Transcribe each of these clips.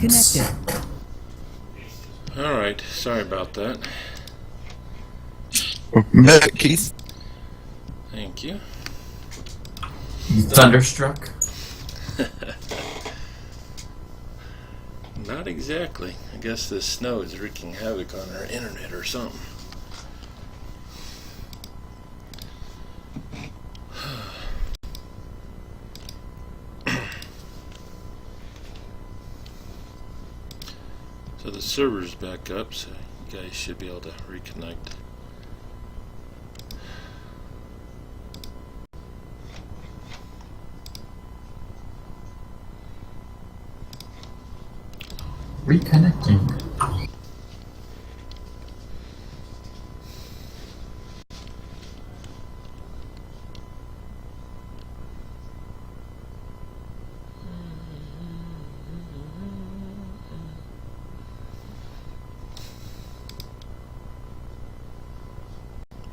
connected. Alright, sorry about that. Medic, Keith. Thank you. Thunderstruck? Not exactly. I guess this snow is wreaking havoc on our internet or something. So the server's back up, so you guys should be able to reconnect. Reconnecting.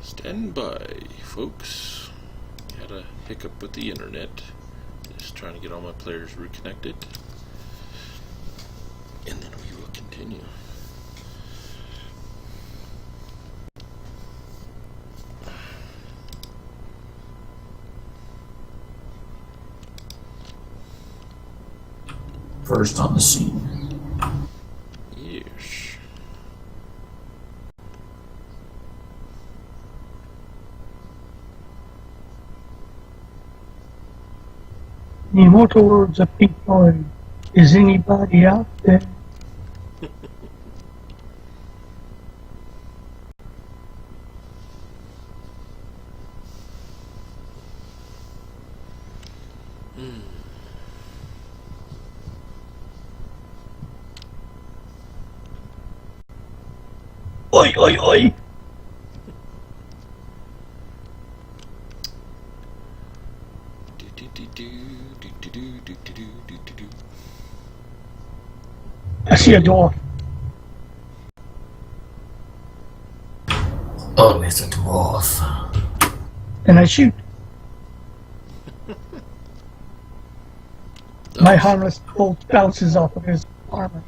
Stand by, folks. Had a hiccup with the internet. Just trying to get all my players reconnected. And then we will continue. First on the scene. Yes. The immortal words of Pink Floyd. Is anybody out there? Oi, oi, oi! I see a dwarf. Oh, it's a dwarf. And I shoot. My harmless bolt bounces off of his armor.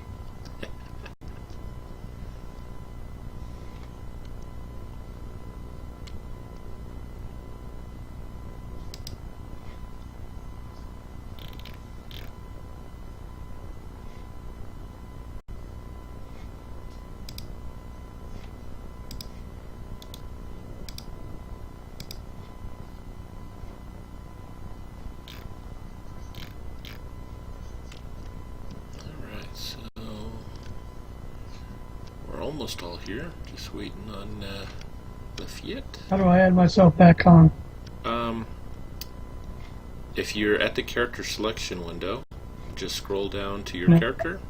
Almost all here, just waiting on Lafayette. How do I add myself back on? If you're at the character selection window, just scroll down to your No. character.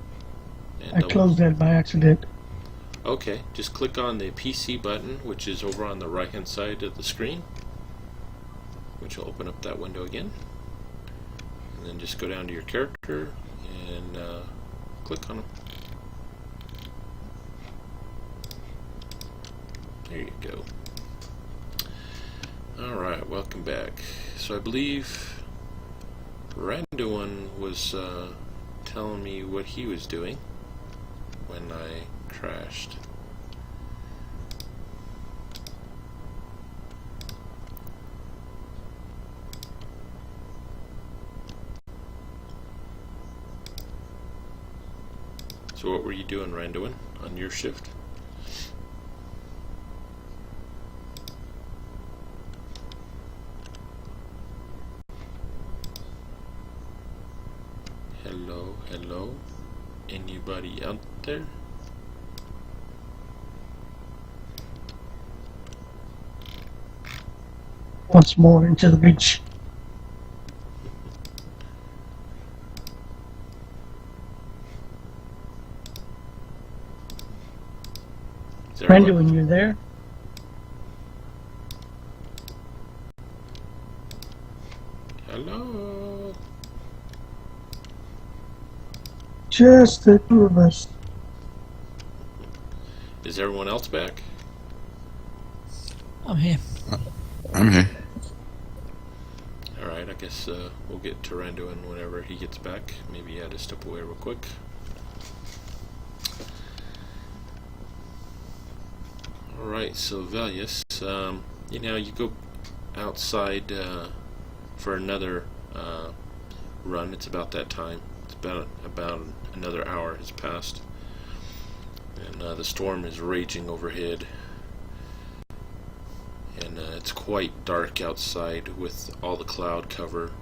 And I closed that by accident. Okay, just click on the PC button, which is over on the right hand side of the screen, which will open up that window again. And then just go down to your character and click on them. There you go. Alright, welcome back. So I believe Randuin was telling me what he was doing when I crashed. So what were you doing, Randuin, on your shift? Hello, hello. Anybody out there? Once more into the breach. Randuin, you there? Hello. Just the two of us. Is everyone else back? I'm here. I'm here. Alright, I guess we'll get to Randuin whenever he gets back. Maybe he had to step away real quick. Alright, so Velius, you go outside for another run. It's about that time. It's about another hour has passed. And the storm is raging overhead. And it's quite dark outside with all the cloud cover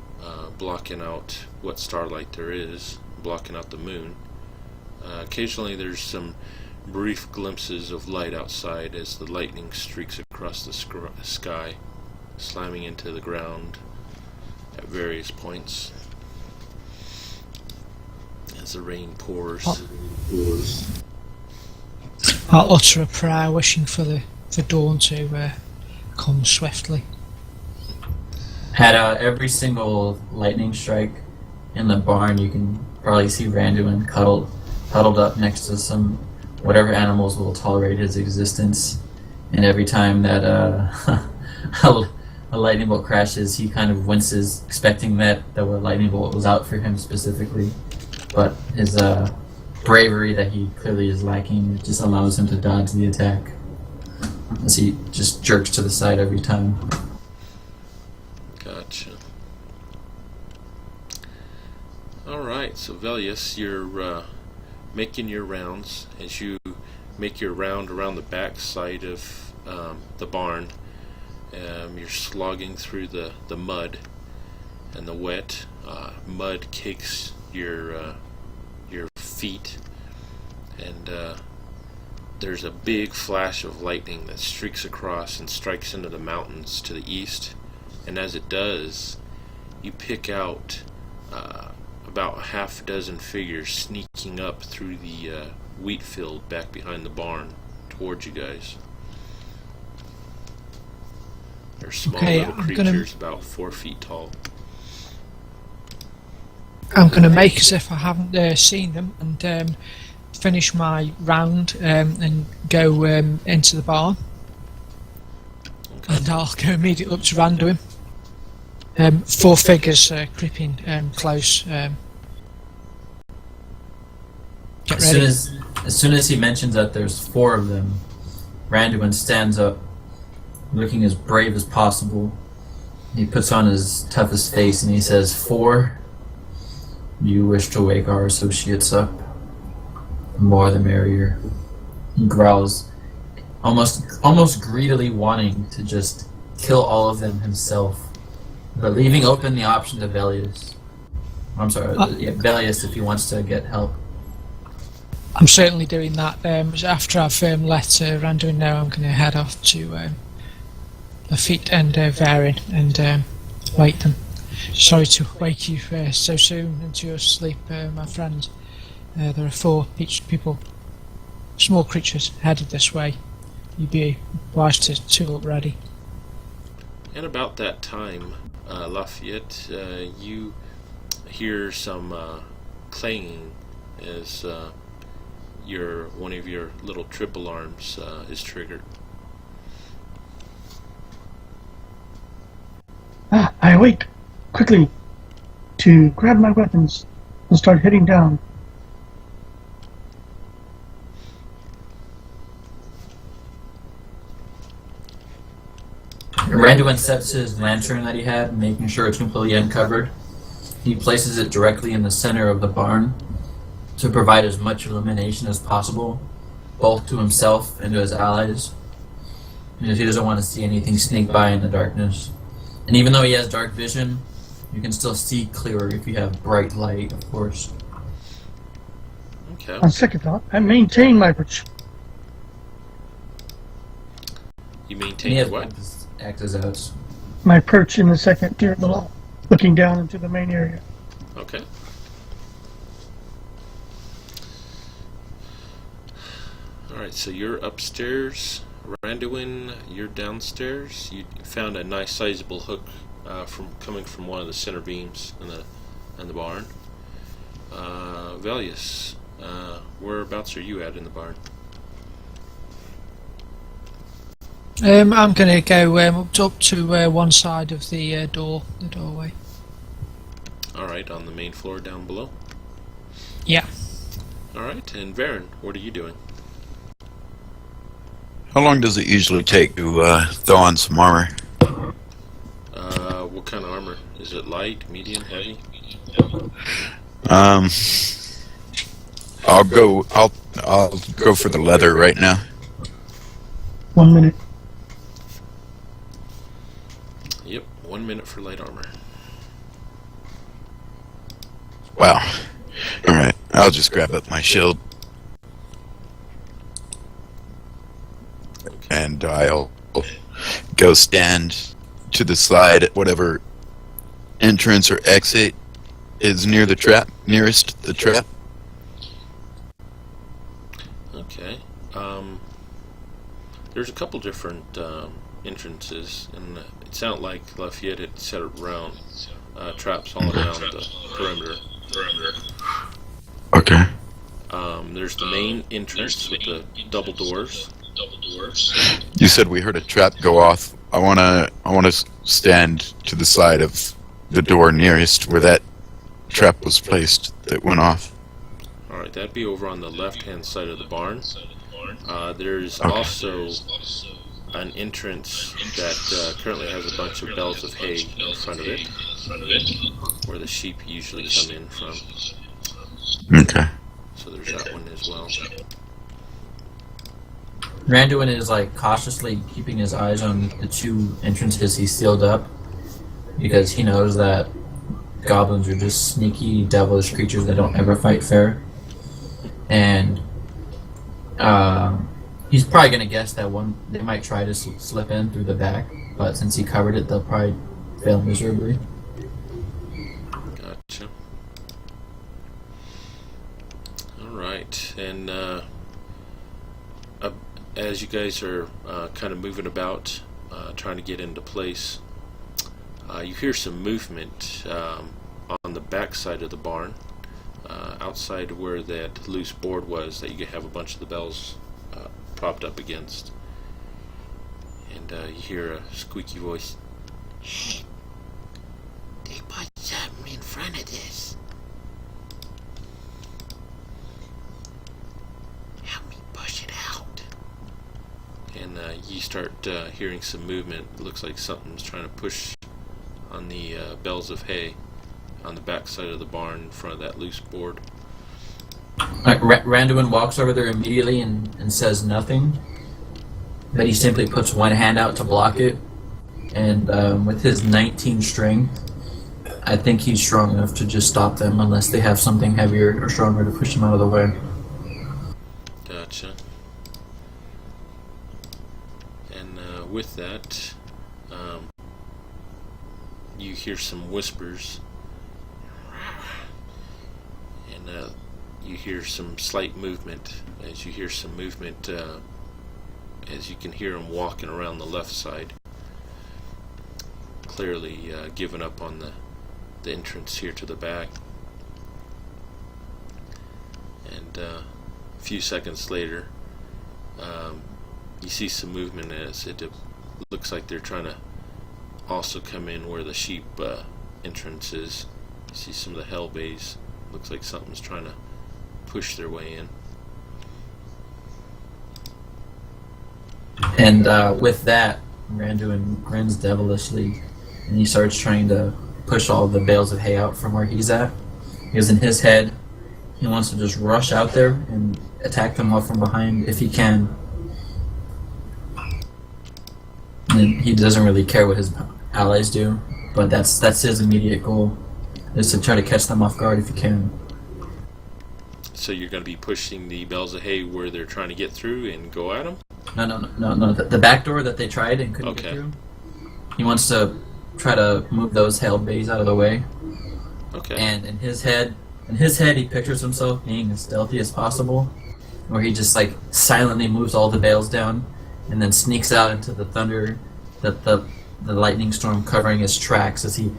blocking out what starlight there is, blocking out the moon. Occasionally there's some brief glimpses of light outside as the lightning streaks across the sky, slamming into the ground at various points as the rain pours. I'll utter a prayer wishing for dawn to come swiftly. At every single lightning strike in the barn, you can probably see Randuin huddled up next to some whatever animals will tolerate his existence. And every time that a lightning bolt crashes, he kind of winces, expecting that a lightning bolt was out for him specifically. But his bravery that he clearly is lacking just allows him to dodge the attack, as he just jerks to the side every time. Gotcha. Alright, so Velius, you're making your rounds. As you make your round around the back side of the barn, you're slogging through the mud and the wet. Mud cakes your feet, and there's a big flash of lightning that streaks across and strikes into the mountains to the east. And as it does, you pick out about a half dozen figures sneaking up through the wheat field back behind the barn towards you guys. They're small little creatures, about 4 feet tall. I'm going to make as if I haven't seen them and finish my round and go into the barn. Okay. And I'll go immediately up to Randuin. 4 figures creeping close. Get ready. As soon as he mentions that there's 4 of them, Randuin stands up, looking as brave as possible. He puts on his toughest face and he says, 4, you wish to wake our associates up. The more the merrier. He growls, almost greedily wanting to just kill all of them himself, but leaving open the option to Velius. Velius if he wants to get help. I'm certainly doing that. After I've let Randuin know, I'm going to head off to Lafitte and Varin and wake them. Sorry to wake you so soon into your sleep, my friend. There are 4 people, small creatures, headed this way. You'd be wise to tool up ready. And about that time, Lafayette, you hear some clanging as one of your little trip alarms is triggered. I awake quickly to grab my weapons and start heading down. Randuin sets his lantern that he had, making sure it's completely uncovered. He places it directly in the center of the barn to provide as much illumination as possible, both to himself and to his allies, because he doesn't want to see anything sneak by in the darkness. And even though he has dark vision, you can still see clearer if you have bright light, of course. Okay. On second thought, I maintain my perch. You And he maintain has what? act as outs. My perch in the second tier below, looking down into the main area. Okay. Alright, so you're upstairs. Randuin, you're downstairs. You found a nice sizable hook coming from one of the center beams in the barn. Velius, whereabouts are you at in the barn? I'm going to go up to one side of the doorway. Alright, on the main floor down below? Yeah. Alright, and Varen, what are you doing? How long does it usually take to thaw on some armor? What kind of armor? Is it light, medium, heavy? Um, I'll go for the leather right now. 1 minute. Yep, 1 minute for light armor. Wow. Alright, I'll just grab up my shield. And I'll go stand to the side at whatever entrance or exit is near the trap, nearest the trap. Okay. There's a couple different entrances, and it sounded like Lafayette had set around traps all around the perimeter. Okay. There's the main entrance with the double doors. You said we heard a trap go off. I wanna stand to the side of the door nearest where that trap was placed that went off. Alright, that'd be over on the left-hand side of the barn. There's Okay. also an entrance that currently has a bunch of bales of hay in front of it, where the sheep usually come in from. Okay. So there's that one as well. Randuin is like cautiously keeping his eyes on the two entrances he sealed up because he knows that goblins are just sneaky, devilish creatures that don't ever fight fair. And he's probably gonna guess that they might try to slip in through the back, but since he covered it, they'll probably fail miserably. Gotcha. Alright, and as you guys are kind of moving about, trying to get into place, you hear some movement on the back side of the barn, outside where that loose board was that you have a bunch of the bells propped up against. And you hear a squeaky voice. Hey, they put something in front of this. Help me push it out. And you start hearing some movement. It looks like something's trying to push on the bales of hay on the back side of the barn in front of that loose board. Randuin walks over there immediately and says nothing, but he simply puts one hand out to block it, and with his 19 strength, I think he's strong enough to just stop them unless they have something heavier or stronger to push them out of the way. Gotcha. And with that, you hear some whispers, and you hear some slight movement. As you hear some movement, as you can hear him walking around the left side, clearly giving up on the entrance here to the back. And a few seconds later, you see some movement as it looks like they're trying to also come in where the sheep entrance is. You see some of the hell bays. Looks like something's trying to push their way in. And with that, Randuin grins devilishly, and he starts trying to push all the bales of hay out from where he's at. Because in his head, he wants to just rush out there and attack them all from behind if he can. And he doesn't really care what his allies do, but that's his immediate goal, is to try to catch them off guard if he can. So you're going to be pushing the bales of hay where they're trying to get through and go at them? No. The back door that they tried and couldn't get through. He wants to try to move those hail bays out of the way. Okay. And in his head, he pictures himself being as stealthy as possible, where he just like silently moves all the bales down, and then sneaks out into the thunder, the lightning storm covering his tracks as he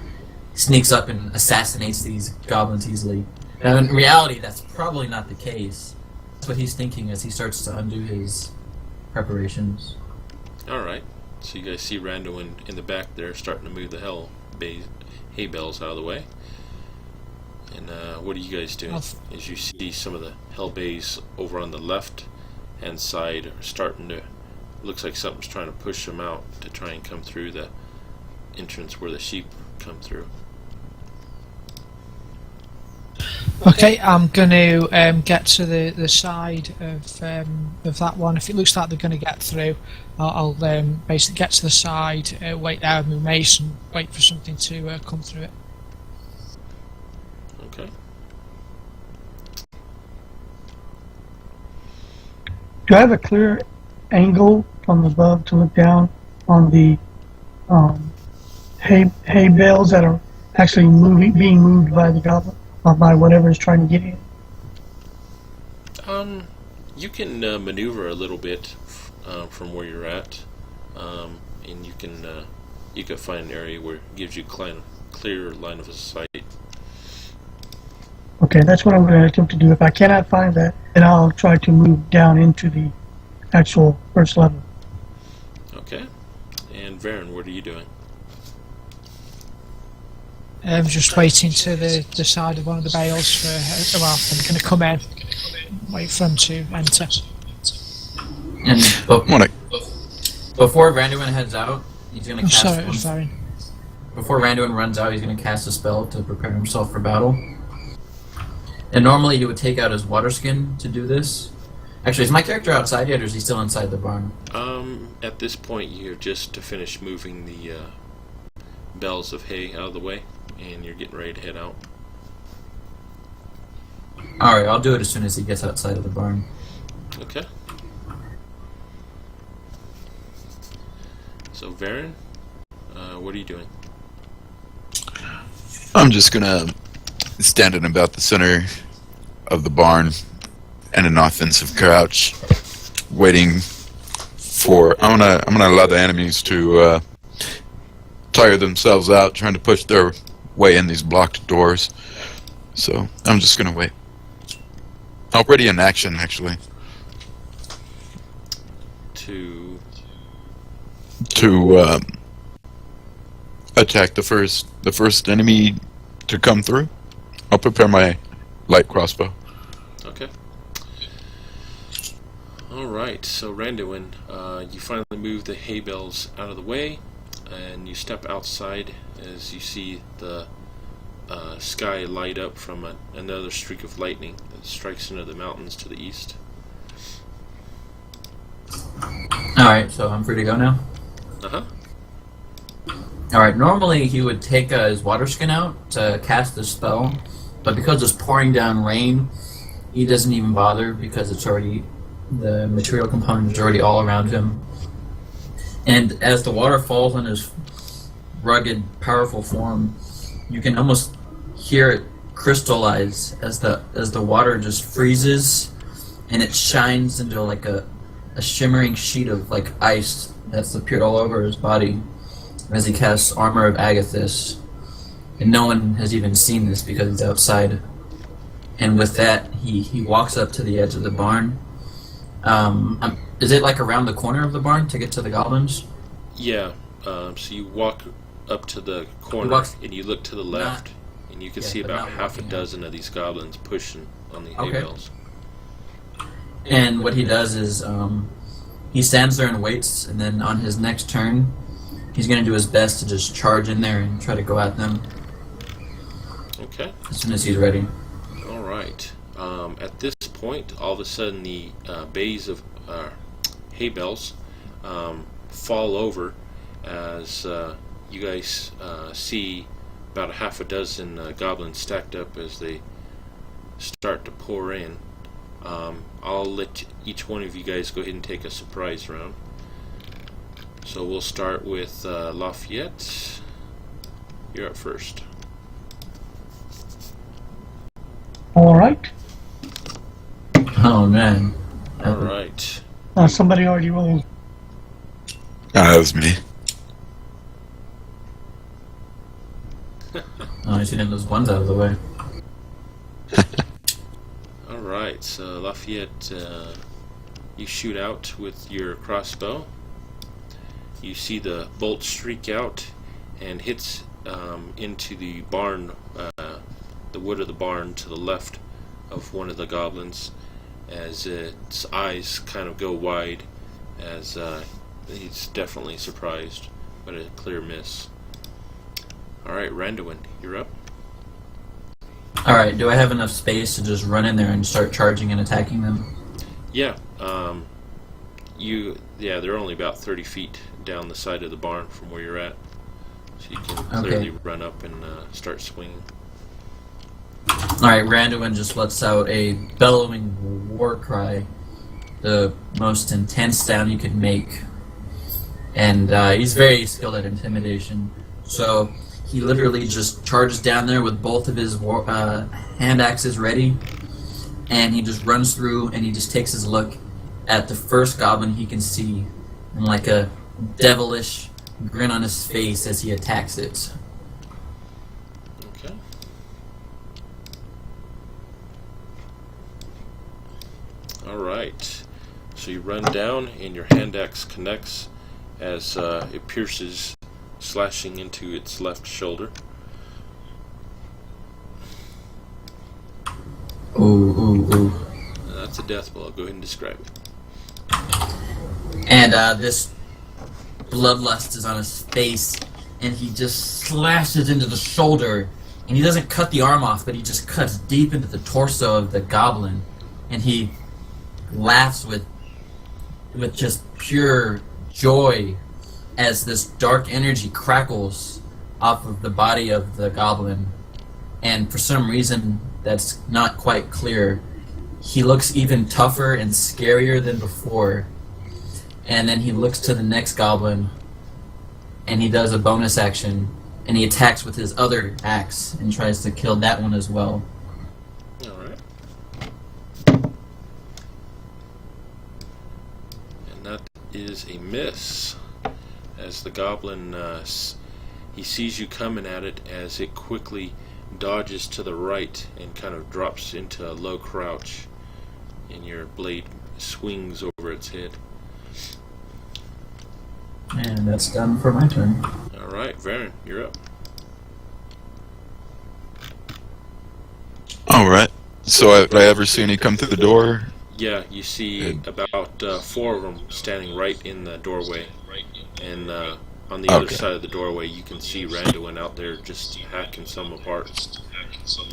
sneaks up and assassinates these goblins easily. Now, in reality, that's probably not the case. That's what he's thinking as he starts to undo his preparations. Alright. So you guys see Randuin in the back there starting to move the hay bales out of the way. And what are you guys doing? As you see some of the hell bays over on the left hand side are starting to looks like something's trying to push them out to try and come through the entrance where the sheep come through. Okay, I'm going to get to the side of that one. If it looks like they're going to get through, I'll basically get to the side, wait there with my mace, and wait for something to come through it. Okay. Do I have a clear angle from above to look down on the hay bales that are actually being moved by the goblin, or by whatever is trying to get in? You can maneuver a little bit from where you're at, and you can find an area where it gives you clear line of sight. Okay, that's what I'm going to attempt to do. If I cannot find that, then I'll try to move down into the actual first level. Okay. And Varen, what are you doing? I'm just waiting to the side of one of the bales for. Well, I'm going to come in, wait for them to enter. And Wanna- before Randuin heads out, he's going to I'm cast sorry, it one. was Varin. Before Randuin runs out, he's going to cast a spell to prepare himself for battle. And normally he would take out his water skin to do this. Actually, is my character outside yet, or is he still inside the barn? At this point, you're just to finish moving the bales of hay out of the way, and you're getting ready to head out. Alright, I'll do it as soon as he gets outside of the barn. Okay. So, Varen, what are you doing? I'm just gonna stand in about the center of the barn in an offensive crouch, waiting for. I'm gonna allow the enemies to tire themselves out trying to push their way in these blocked doors. So I'm just gonna wait. Already in action, actually, To attack the first enemy to come through. I'll prepare my light crossbow. Okay. Alright, so Randuin, you finally move the hay bales out of the way, and you step outside as you see the sky light up from another streak of lightning that strikes into the mountains to the east. Alright, so I'm free to go now? Uh-huh. Alright, normally he would take his water skin out to cast the spell, but because it's pouring down rain, he doesn't even bother because it's already, the material component is already all around him. And as the water falls on his rugged, powerful form, you can almost hear it crystallize as the water just freezes and it shines into like a shimmering sheet of like ice that's appeared all over his body as he casts Armor of Agathis. And no one has even seen this because he's outside. And with that, he walks up to the edge of the barn. Is it like around the corner of the barn to get to the goblins? Yeah, so you walk up to the corner and you look to the left, and you can see about half a dozen of these goblins pushing on the hay bales. And what he does is he stands there and waits, and then on his next turn, he's going to do his best to just charge in there and try to go at them. Okay. As soon as he's ready. Alright. At this point, all of a sudden the bays of hay bales fall over as you guys see about a half a dozen goblins stacked up as they start to pour in. I'll let each one of you guys go ahead and take a surprise round. So we'll start with Lafayette. You're up first. All right. Oh man. Alright. Somebody already rolled. That was me. Oh, I should get those ones out of the way. Alright, so Lafayette, you shoot out with your crossbow. You see the bolt streak out and hits into the barn, the wood of the barn to the left of one of the goblins, as its eyes kind of go wide as he's definitely surprised, but a clear miss. Alright, Randuin, you're up. Alright, do I have enough space to just run in there and start charging and attacking them? Yeah, they're only about 30 feet down the side of the barn from where you're at. So you can clearly run up and start swinging. Alright, Randuin just lets out a bellowing war cry, the most intense sound you could make. And he's very skilled at intimidation. So he literally just charges down there with both of his hand axes ready. And he just runs through and he just takes his look at the first goblin he can see. And like a devilish grin on his face as he attacks it. Okay. Alright. So you run down and your hand axe connects as it pierces, slashing into its left shoulder. Ooh. That's a death blow. Go ahead and describe it. And this bloodlust is on his face, and he just slashes into the shoulder, and he doesn't cut the arm off, but he just cuts deep into the torso of the goblin, and he laughs with just pure joy as this dark energy crackles off of the body of the goblin. And for some reason that's not quite clear, he looks even tougher and scarier than before. And then he looks to the next goblin, and he does a bonus action, and he attacks with his other axe and tries to kill that one as well. Alright. And that is a miss. As the goblin, he sees you coming at it as it quickly dodges to the right and kind of drops into a low crouch, and your blade swings over its head. And that's done for my turn. Alright, Varen, you're up. Alright. So did I ever see any come through the door? Yeah, you see about 4 of them standing right in the doorway. And on the other side of the doorway, you can see Randuin out there just hacking some apart. So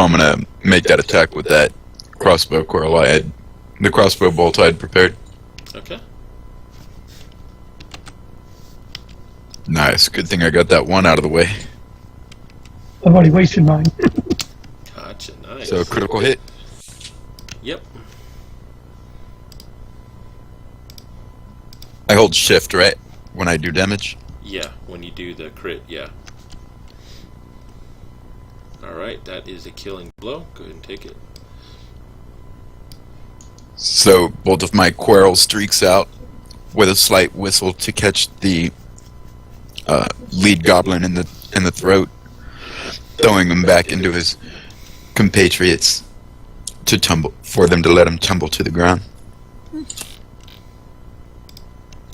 I'm gonna make that attack with that crossbow coil the crossbow bolt I had prepared. Okay. Nice. Good thing I got that one out of the way. I've already wasted mine. Gotcha, nice. So critical hit. Yep. I hold shift, right? When I do damage? Yeah, when you do the crit, yeah. Alright, that is a killing blow. Go ahead and take it. So both of my quarrel streaks out with a slight whistle to catch the lead goblin in the throat, throwing him back into his compatriots for them to let him tumble to the ground.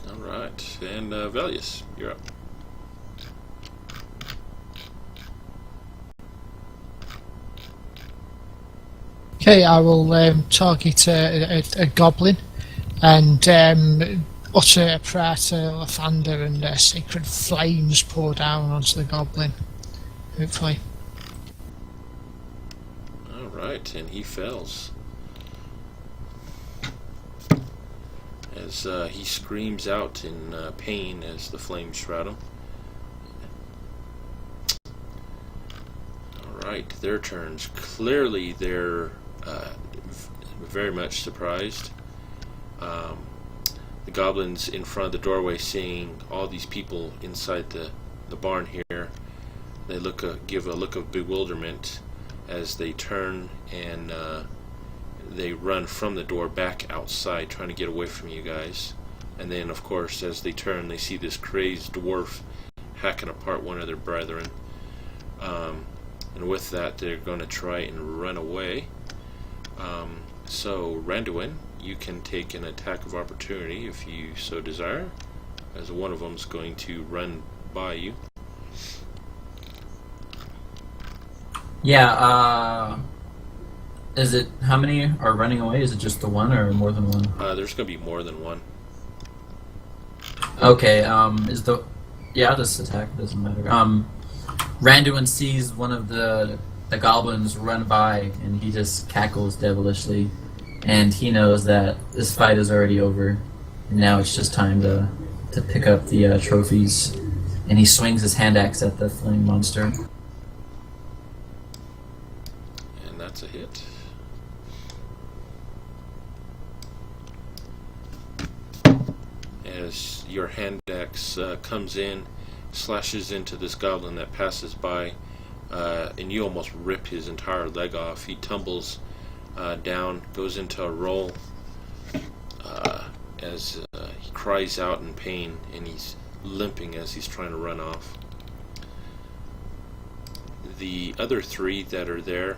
Alright, and Velius, you're up. Okay, I will target a goblin and utter a prayer to Lathander, and sacred flames pour down onto the goblin, hopefully. Alright, and he fails. As he screams out in pain as the flames shroud him. Alright, their turns. Clearly they're very much surprised. The goblins in front of the doorway, seeing all these people inside the barn here, they give a look of bewilderment as they turn and they run from the door back outside, trying to get away from you guys. And then, of course, as they turn, they see this crazed dwarf hacking apart one of their brethren. And with that, they're going to try and run away. So, Randuin, you can take an attack of opportunity if you so desire, as one of them's going to run by you. Yeah, Is it how many are running away? Is it just the one or more than one? There's going to be more than one. Okay. Is the I'll just attack. It doesn't matter. Randuin sees one of the goblins run by, and he just cackles devilishly, and he knows that this fight is already over, and now it's just time to pick up the trophies. And he swings his hand axe at the flame monster. And that's a hit. As your hand axe comes in, slashes into this goblin that passes by, and you almost rip his entire leg off. He tumbles down, goes into a roll as he cries out in pain, and he's limping as he's trying to run off. The other three that are there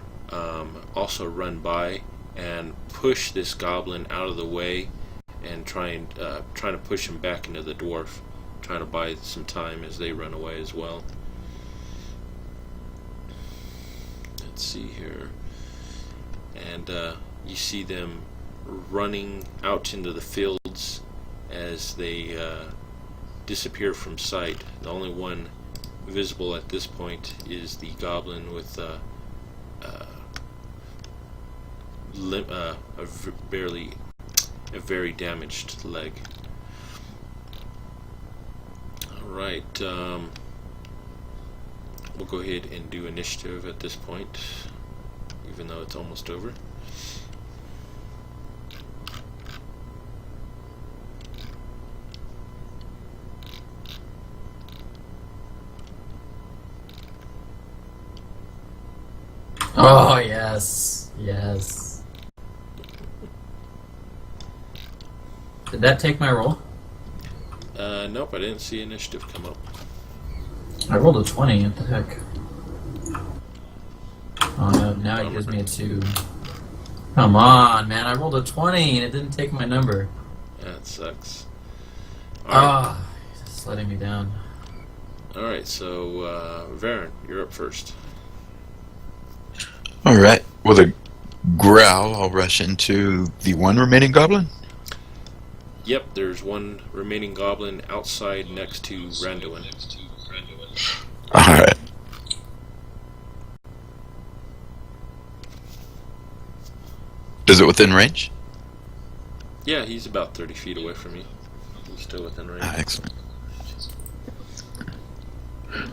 also run by and push this goblin out of the way and trying to push him back into the dwarf, trying to buy some time as they run away as well. Let's see here. And you see them running out into the fields as they disappear from sight. The only one visible at this point is the goblin with a very damaged leg. Alright, we'll go ahead and do initiative at this point, even though it's almost over. Oh yes, yes. Did that take my roll? Nope, I didn't see initiative come up. I rolled a 20. What the heck? Oh no! Now it gives me a 2. Come on, man! I rolled a 20 and it didn't take my number. That sucks. Ah, it's letting me down. Alright, so Varen, you're up first. Alright, with a growl, I'll rush into the one remaining goblin. Yep, there's one remaining goblin outside next to Randuin. Alright. Is it within range? Yeah, he's about 30 feet away from you. He's still within range. Ah, excellent.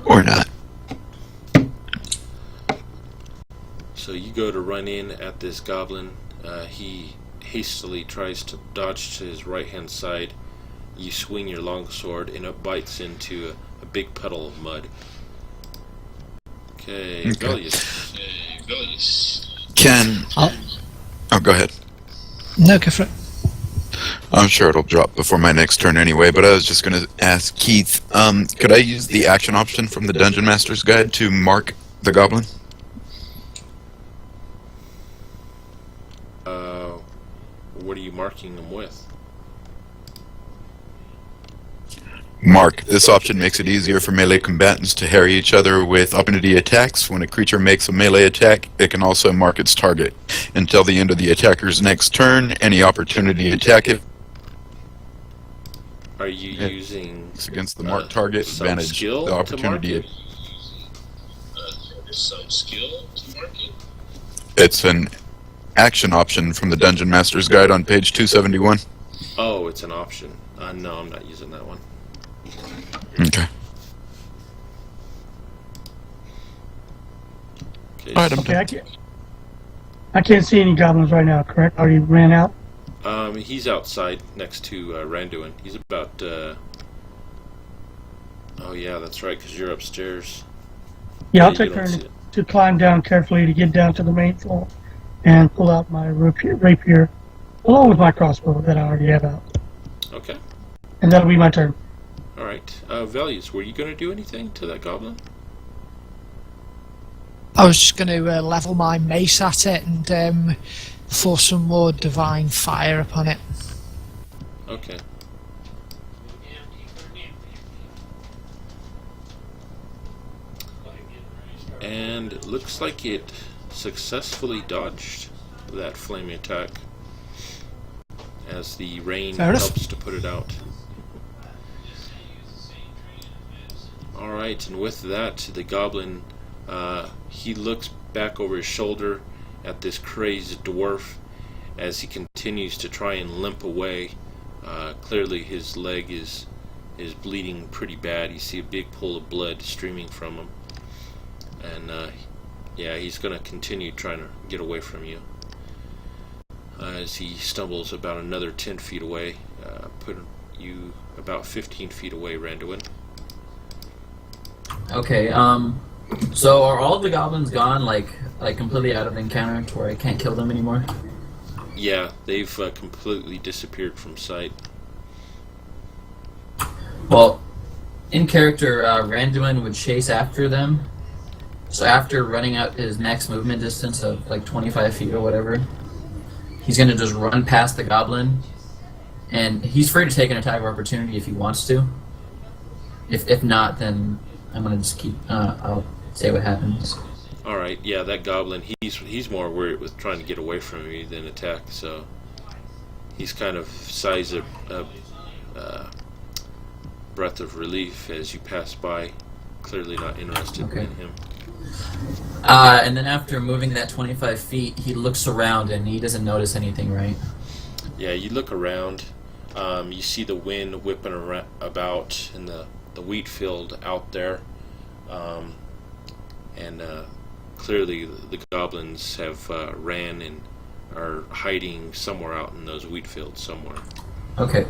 Or not. So you go to run in at this goblin. He hastily tries to dodge to his right hand side. You swing your longsword and it bites into a big puddle of mud. Okay, Velius. Can... Oh, go ahead. No, go for it. I'm sure it'll drop before my next turn anyway, but I was just going to ask Keith, could I use the action option from the Dungeon Master's Guide to mark the goblin? What are you marking them with? Mark. This option makes it easier for melee combatants to harry each other with opportunity attacks. When a creature makes a melee attack, it can also mark its target. Until the end of the attacker's next turn, any opportunity attack Are you using against the marked target, some advantage skill the opportunity. to mark it? Some skill to mark it? It's an action option from the Dungeon Master's Guide on page 271. Oh, it's an option. No, I'm not using that one. Okay. Okay, Alright, I'm Okay, I can't see any goblins right now, correct? Already ran out? he's outside next to Randuin. He's about... Oh yeah, that's right, because you're upstairs. Yeah, I'll You take don't see turn it. to climb down carefully to get down to the main floor and pull out my rapier along with my crossbow that I already have out. Okay. And that'll be my turn. Alright. Velius, were you going to do anything to that goblin? I was just going to level my mace at it and force some more divine fire upon it. Okay. And it looks like it successfully dodged. that flaming attack, as the rain Fair enough. helps to put it out. Alright, and with that, the goblin, he looks back over his shoulder at this crazed dwarf as he continues to try and limp away. Clearly his leg is bleeding pretty bad. You see a big pool of blood streaming from him. And yeah, he's going to continue trying to get away from you. As he stumbles about another 10 feet away, putting you about 15 feet away, Randuin. Okay, so are all of the goblins gone, like completely out of the encounter to where I can't kill them anymore? Yeah, they've completely disappeared from sight. Well, in character, Randuin would chase after them. So after running out his max movement distance of like 25 feet or whatever, he's going to just run past the goblin. And he's free to take an attack of opportunity if he wants to. If not, then I'm going to just keep, I'll say what happens. Alright, yeah, that goblin, he's more worried with trying to get away from you than attack, so he's kind of sighs a breath of relief as you pass by, clearly not interested Okay. in him. And then after moving that 25 feet, he looks around and he doesn't notice anything, right? Yeah, you look around, you see the wind whipping about in the wheat field out there, and clearly the goblins have ran and are hiding somewhere out in those wheat fields somewhere. Okay.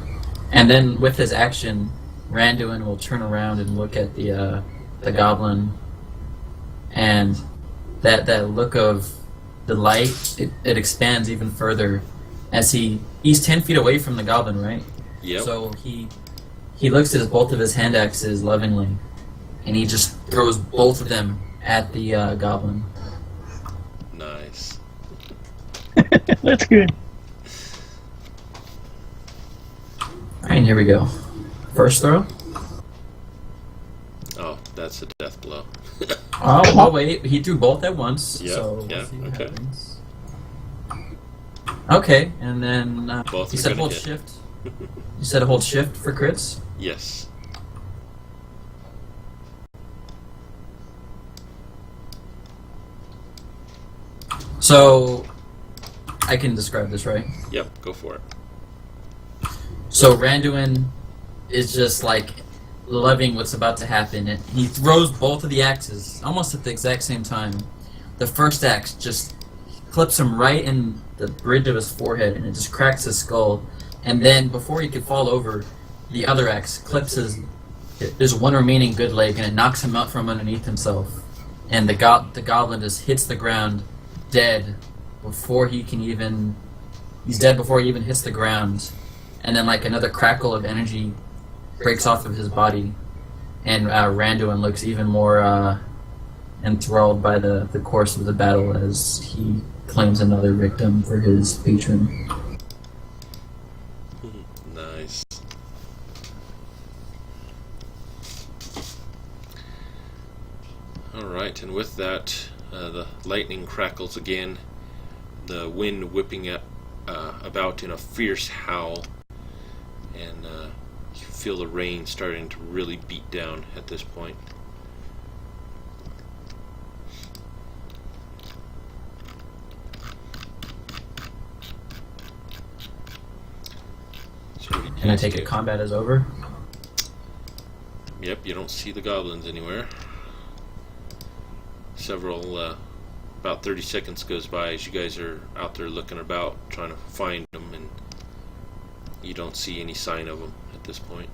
And then with his action, Randuin will turn around and look at the goblin, and that look of delight, it expands even further as he's 10 feet away from the goblin, right? Yep. So he looks at both of his hand axes lovingly, and he just throws both of them at the goblin. Nice. That's good. Alright, and here we go. First throw. Oh, that's a death blow. Oh, wait, he threw both at once. Yeah, So yeah, we'll see what okay. happens. Okay, and then Both you are said gonna hold hit. shift. You said hold shift for crits. Yes. So I can describe this, right? Yep, go for it. So Randuin is just like loving what's about to happen, and he throws both of the axes almost at the exact same time. The first axe just clips him right in the bridge of his forehead, and it just cracks his skull. And then before he could fall over, the other axe clips his one remaining good leg, and it knocks him out from underneath himself. And the goblin just hits the ground dead before he can even. He's dead before he even hits the ground. And then like another crackle of energy breaks off of his body, and Randuin looks even more enthralled by the course of the battle as he claims another victim for his patron. Nice. Alright, and with that, the lightning crackles again, the wind whipping about in a fierce howl, and you feel the rain starting to really beat down at this point. So Can I take it combat is over? Yep, you don't see the goblins anywhere. About 30 seconds goes by as you guys are out there looking about, trying to find them, and you don't see any sign of them at this point.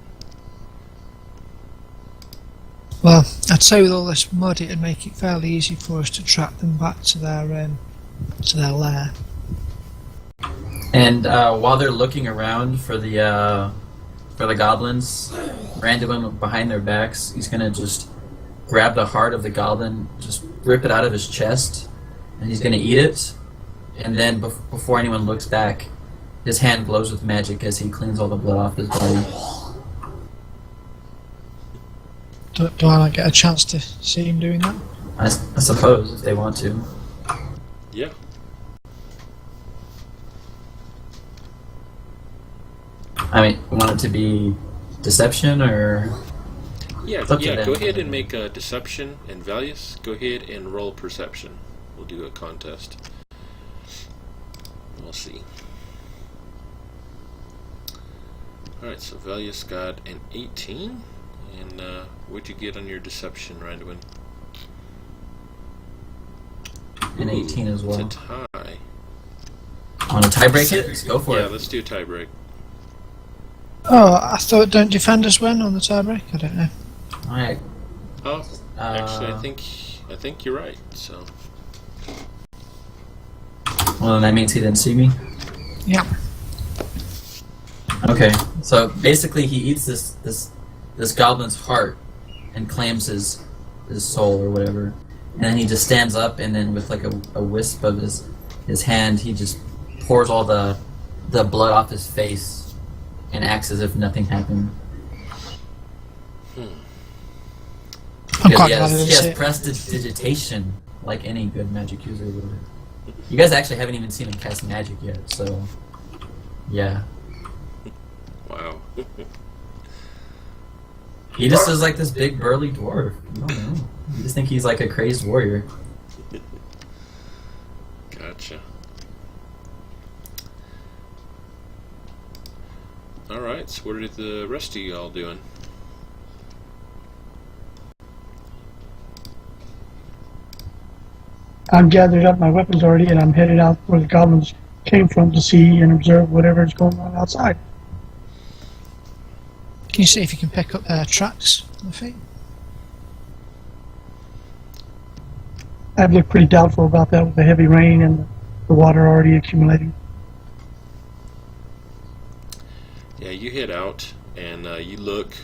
Well, I'd say with all this mud, it'd make it fairly easy for us to track them back to their lair. And while they're looking around for the goblins, Randuin behind their backs, he's gonna just grab the heart of the goblin, just rip it out of his chest, and he's gonna eat it. And then before anyone looks back, his hand glows with magic as he cleans all the blood off his body. Do I not get a chance to see him doing that? I suppose if they want to. Yeah. I mean, you want it to be deception or? Yeah, It's up to yeah. them. Go ahead and make a deception and Valius. Go ahead and roll perception. We'll do a contest. We'll see. All right, so Valius got an 18, and what'd you get on your deception, Randuin? An 18 as well. It's a tie. Want to tie break it? Go for Yeah, it. let's do a tie break. Oh, I thought don't defenders win on the tiebreak? I don't know. Alright. Oh, actually, I think you're right. So. Well, then that means he didn't see me. Yeah. Okay, so basically he eats this goblin's heart and claims his soul or whatever, and then he just stands up and then with like a wisp of his hand he just pours all the blood off his face and acts as if nothing happened. I'm Because quite he glad I has, didn't he see has it. prestidigitation like any good magic user would. You guys actually haven't even seen him cast magic yet, so yeah. Wow. He just is like this big burly dwarf. You don't know. You just think he's like a crazed warrior. Gotcha. Alright, so what are the rest of you all doing? I've gathered up my weapons already, and I'm headed out where the goblins came from to see and observe whatever's going on outside. Can you see if you can pick up their tracks on the feet? I've looked pretty doubtful about that with the heavy rain and the water already accumulating. Yeah, you head out and you look.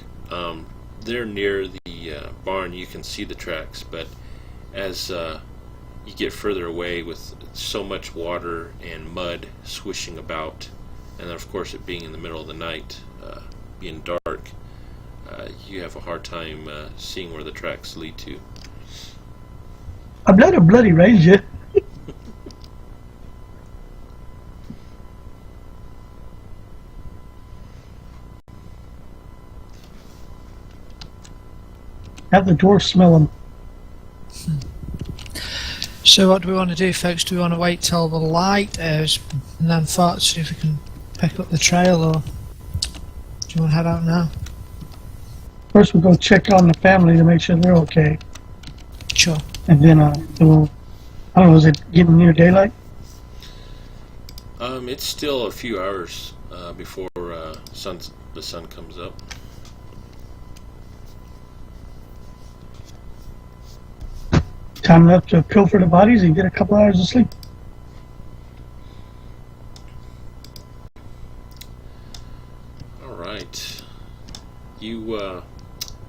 They're near the barn. You can see the tracks, but as you get further away with so much water and mud swishing about, and then of course it being in the middle of the night, being dark, you have a hard time seeing where the tracks lead to. I'm not a bloody ranger. Have the dwarf smell them. So what do we want to do, folks? Do we want to wait till the light and then see if we can pick up the trail, or do you want to head out now? First, we'll go check on the family to make sure they're okay, Sure. and then we'll. I don't know. Is it getting near daylight? It's still a few hours before the sun comes up. Time enough to pilfer the bodies and get a couple hours of sleep. All right. You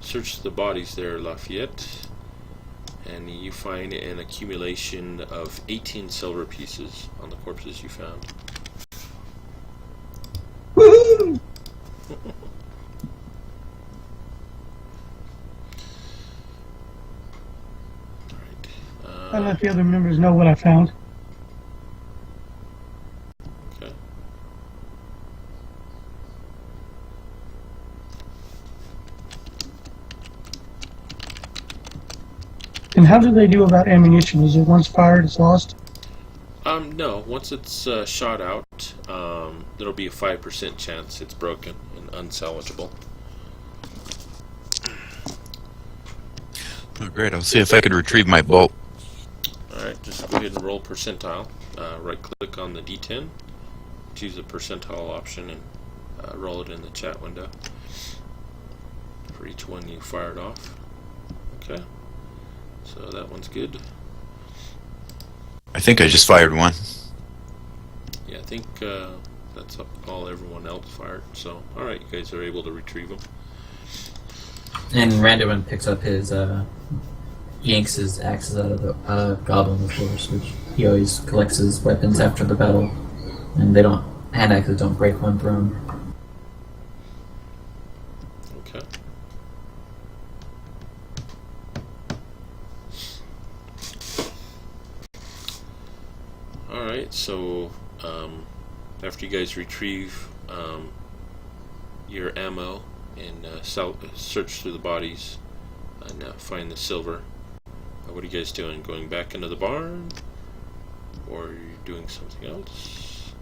search the bodies there, Lafayette, and you find an accumulation of 18 silver pieces on the corpses you found. Woohoo! I let the other members know what I found. Okay. And how do they do about ammunition? Is it once fired, it's lost? No. Once it's shot out, there'll be a 5% chance it's broken and unsalvageable. Oh, great. I'll see if I could retrieve my bolt. Alright, just go ahead and roll percentile. Right click on the D10, choose the percentile option, and roll it in the chat window for each one you fired off. Okay, so that one's good. I think I just fired one. Yeah, I think that's all everyone else fired. So, alright, you guys are able to retrieve them. And Randuin picks up his, yanks his axes out of the goblin, of course, which he always collects his weapons after the battle. And hand axes don't break when thrown. Okay. Alright, so after you guys retrieve your ammo and search through the bodies and find the silver. What are you guys doing? Going back into the barn? Or are you doing something else?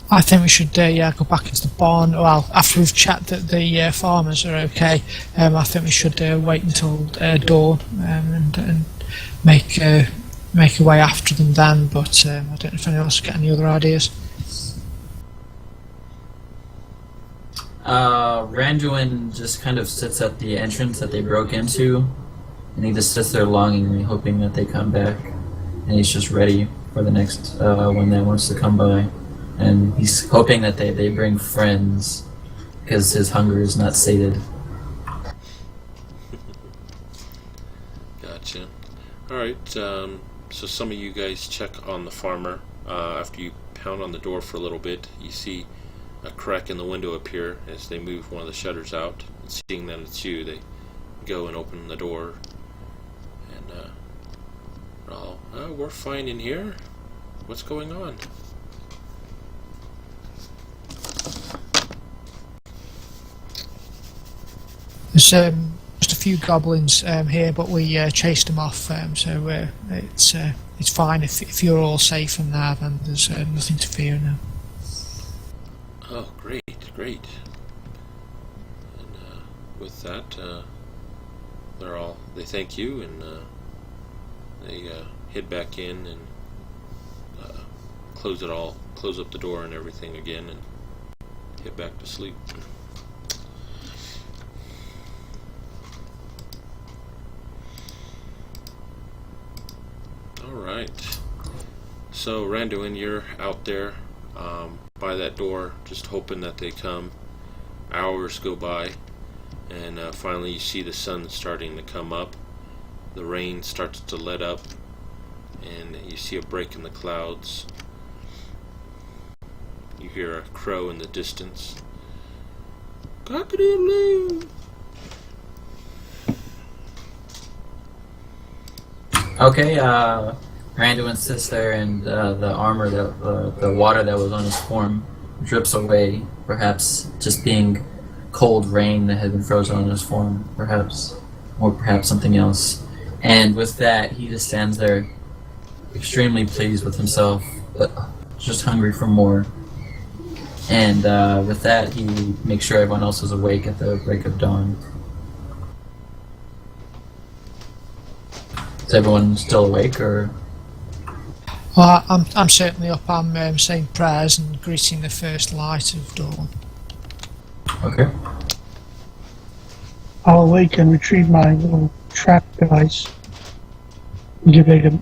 I think we should go back into the barn. Well, after we've checked that the farmers are okay, I think we should wait until dawn and make a way after them then. But I don't know if anyone else has got any other ideas. Randuin just kind of sits at the entrance that they broke into, and he just sits there longingly, hoping that they come back, and he's just ready for the next one that wants to come by, and he's hoping that they bring friends, because his hunger is not sated. Gotcha. Alright, so some of you guys check on the farmer. After you pound on the door for a little bit, you see a crack in the window appear as they move one of the shutters out. And seeing that it's you, they go and open the door. And, we're fine in here. What's going on? There's just a few goblins here, but we chased them off, so it's fine. If you're all safe in there, then there's nothing to fear now. Oh, great. And with that, they thank you, and they head back in and close up the door and everything again, and head back to sleep. Alright. So, Randuin, you're out there by that door, just hoping that they come. Hours go by, and finally you see the sun starting to come up. The rain starts to let up, and you see a break in the clouds. You hear a crow in the distance. Cock-a-doodle-doo! Okay, Randuin sits there, and the armor, the water that was on his form drips away, perhaps just being cold rain that had been frozen on his form, perhaps, or perhaps something else. And with that, he just stands there, extremely pleased with himself, but just hungry for more. And with that, he makes sure everyone else is awake at the break of dawn. Is everyone still awake, or? Well, I'm certainly up. I'm saying prayers and greeting the first light of dawn. Okay. I'll awake and retrieve my little trap device and get ready to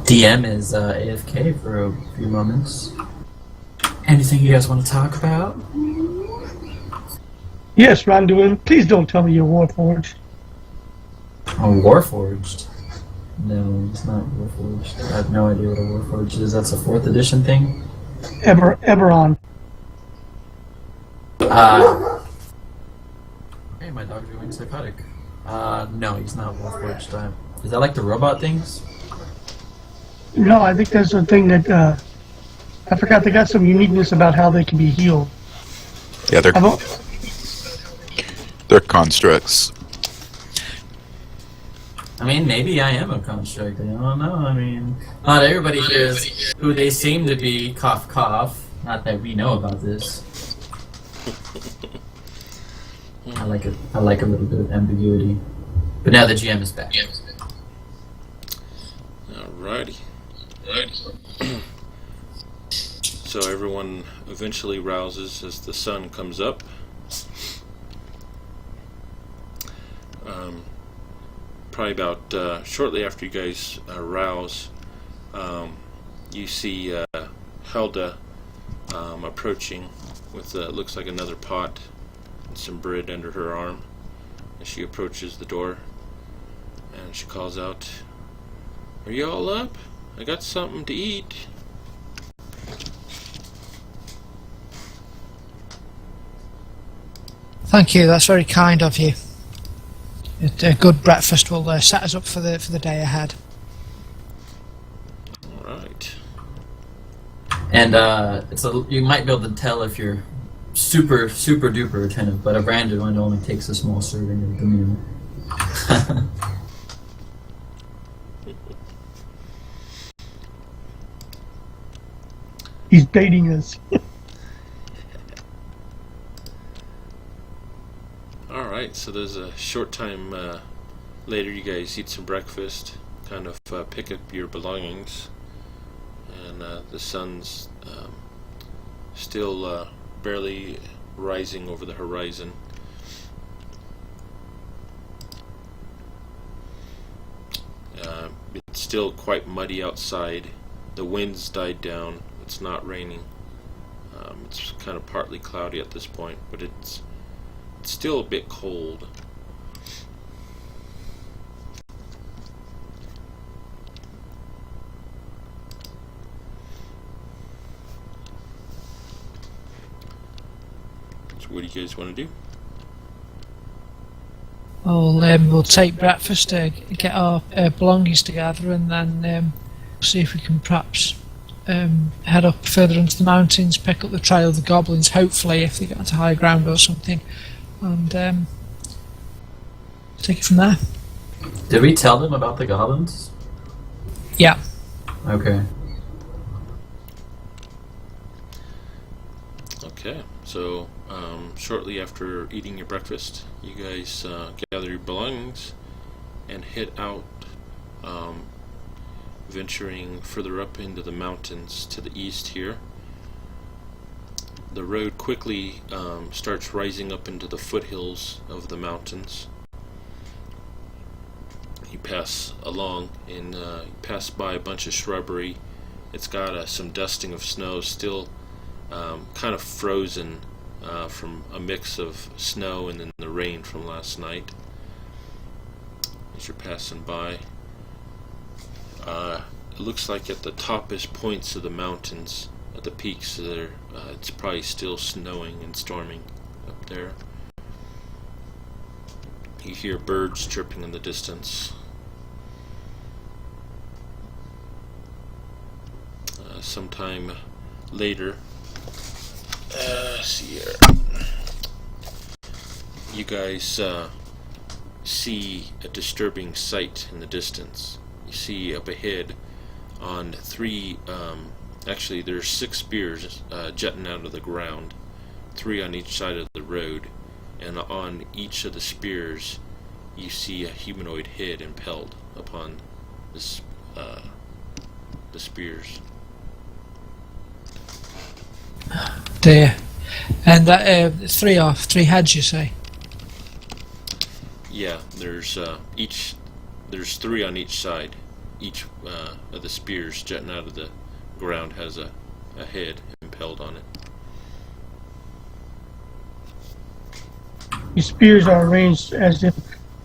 DM is AFK for a few moments. Anything you guys want to talk about? Yes, Randuin, please don't tell me you're Warforged. Oh, Warforged? No, it's not Warforged. I have no idea what a Warforged is. That's a 4th edition thing? Eberron. Hey, my dog's going psychotic. No, he's not Warforged. Is that like the robot things? No, I think there's a thing that, I forgot they got some uniqueness about how they can be healed. Yeah, they're constructs. I mean, maybe I am a construct. I don't know. I mean, not everybody here is who they seem to be. Cough, cough. Not that we know about this. I like it. I like a little bit of ambiguity. But now the GM is back. Alrighty. So everyone eventually rouses as the sun comes up. Probably about shortly after you guys rouse, you see Helda approaching with looks like another pot and some bread under her arm. As she approaches the door, and she calls out, "Are you all up? I got something to eat." Thank you, that's very kind of you. a good breakfast will set us up for the day ahead. All right. And you might be able to tell if you're super duper attentive, but a branded one only takes a small serving of the meal. He's baiting us. Alright, so there's a short time later. You guys eat some breakfast, kind of pick up your belongings, and the sun's still barely rising over the horizon. It's still quite muddy outside. The wind's died down. It's not raining. It's kind of partly cloudy at this point, but it's still a bit cold. So what do you guys want to do? We'll take breakfast, get our belongings together, and then see if we can perhaps head up further into the mountains, pick up the trail of the goblins, hopefully, if they get to high ground or something, and take it from there. Did we tell them about the goblins? Yeah. Okay. Okay, so shortly after eating your breakfast, you guys gather your belongings and head out, venturing further up into the mountains to the east here. The road quickly starts rising up into the foothills of the mountains. You pass along and pass by a bunch of shrubbery. It's got some dusting of snow, still kind of frozen from a mix of snow and then the rain from last night. As you're passing by, it looks like at the toppest points of the mountains, at the peaks there, it's probably still snowing and storming up there. You hear birds chirping in the distance. Sometime later, see here, you guys see a disturbing sight in the distance. You see up ahead on three, actually there's 6 spears jutting out of the ground, 3 on each side of the road, and on each of the spears you see a humanoid head impaled upon this, the spears. Dear. And that 3 heads, you say? Yeah, there's 3 on each side. Each of the spears jutting out of the ground has a head impaled on it. The spears are arranged as if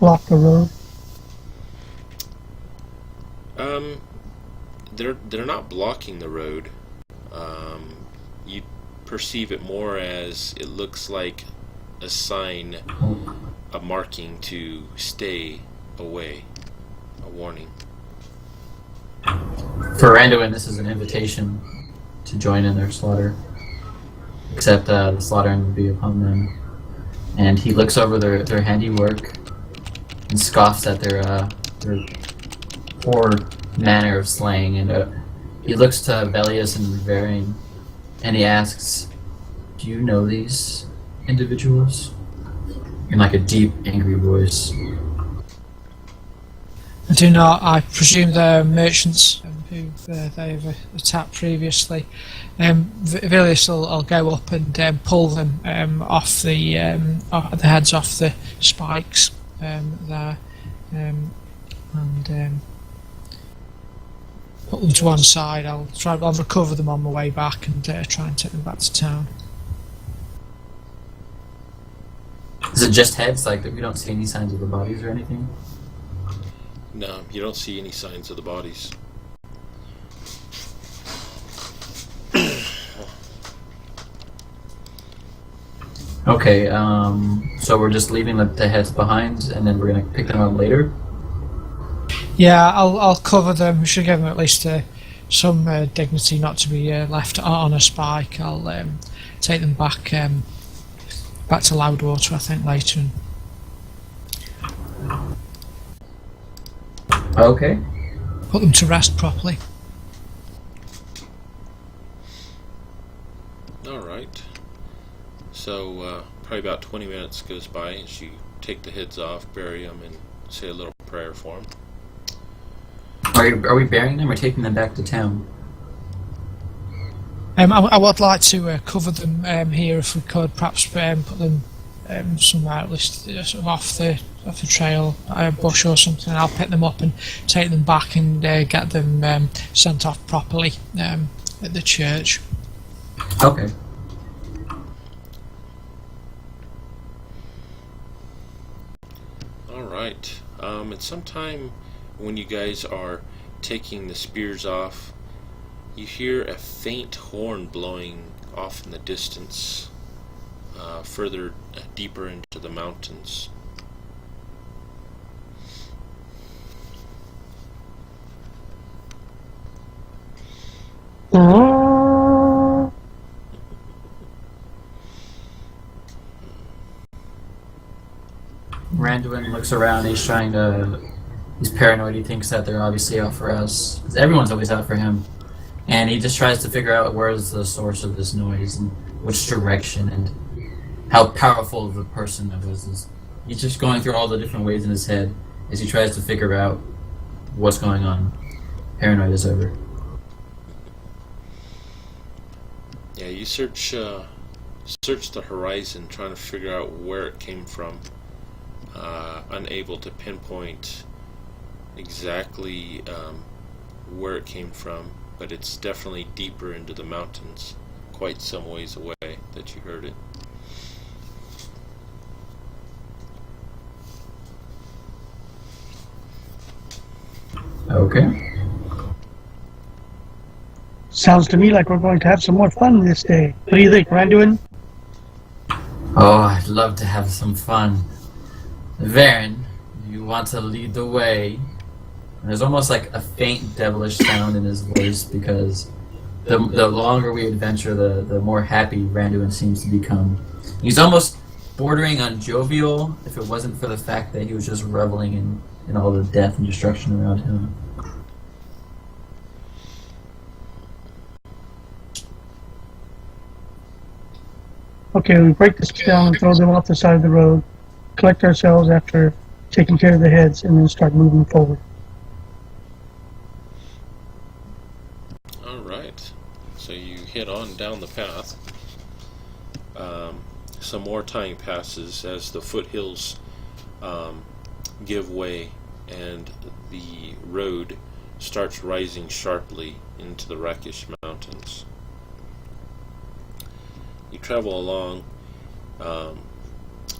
block the road. They're not blocking the road. You perceive it more as it looks like a sign, a marking to stay away, a warning. For Randuin, this is an invitation to join in their slaughter. Except the slaughtering would be upon them. And he looks over their handiwork and scoffs at their poor manner of slaying. And he looks to Velius and Varian, and he asks, "Do you know these individuals?" In like a deep, angry voice. I do not. I presume they're merchants who they've attacked previously. Vilius will go up and pull them off the heads off the spikes there, and put them to one side. I'll recover them on my way back and try and take them back to town. Is it just heads? Like, we don't see any signs of the bodies or anything? No, you don't see any signs of the bodies. Okay, So we're just leaving the heads behind, and then we're gonna pick them up later. Yeah, I'll cover them. We should give them at least some dignity, not to be left on a spike. I'll take them back to Loudwater, I think, later. Okay. Put them to rest properly. Alright. So, probably about 20 minutes goes by as you take the heads off, bury them, and say a little prayer for them. Are we burying them or taking them back to town? I would like to cover them here if we could, perhaps put them somewhere at least sort of off the trail, a bush or something. I'll pick them up and take them back and get them sent off properly at the church. Okay. Alright. And sometime when you guys are taking the spears off, you hear a faint horn blowing off in the distance, further deeper into the mountains. Randuin looks around. He's paranoid. He thinks that they're obviously out for us. 'Cause everyone's always out for him. And he just tries to figure out where is the source of this noise and which direction and how powerful of a person it was. He's just going through all the different ways in his head as he tries to figure out what's going on. Paranoid is over. Yeah, you search the horizon, trying to figure out where it came from. Unable to pinpoint exactly where it came from, but it's definitely deeper into the mountains, quite some ways away that you heard it. Okay. Sounds to me like we're going to have some more fun this day. What do you think, Randuin? Oh, I'd love to have some fun. Varen, you want to lead the way? And there's almost like a faint devilish sound in his voice because the longer we adventure, the more happy Randuin seems to become. He's almost bordering on jovial if it wasn't for the fact that he was just reveling in all the death and destruction around him. Okay, we break the spell and throw them off the side of the road, collect ourselves after taking care of the heads, and then start moving forward. Alright, so you head on down the path. Some more time passes as the foothills give way and the road starts rising sharply into the Rakish Mountains. You travel along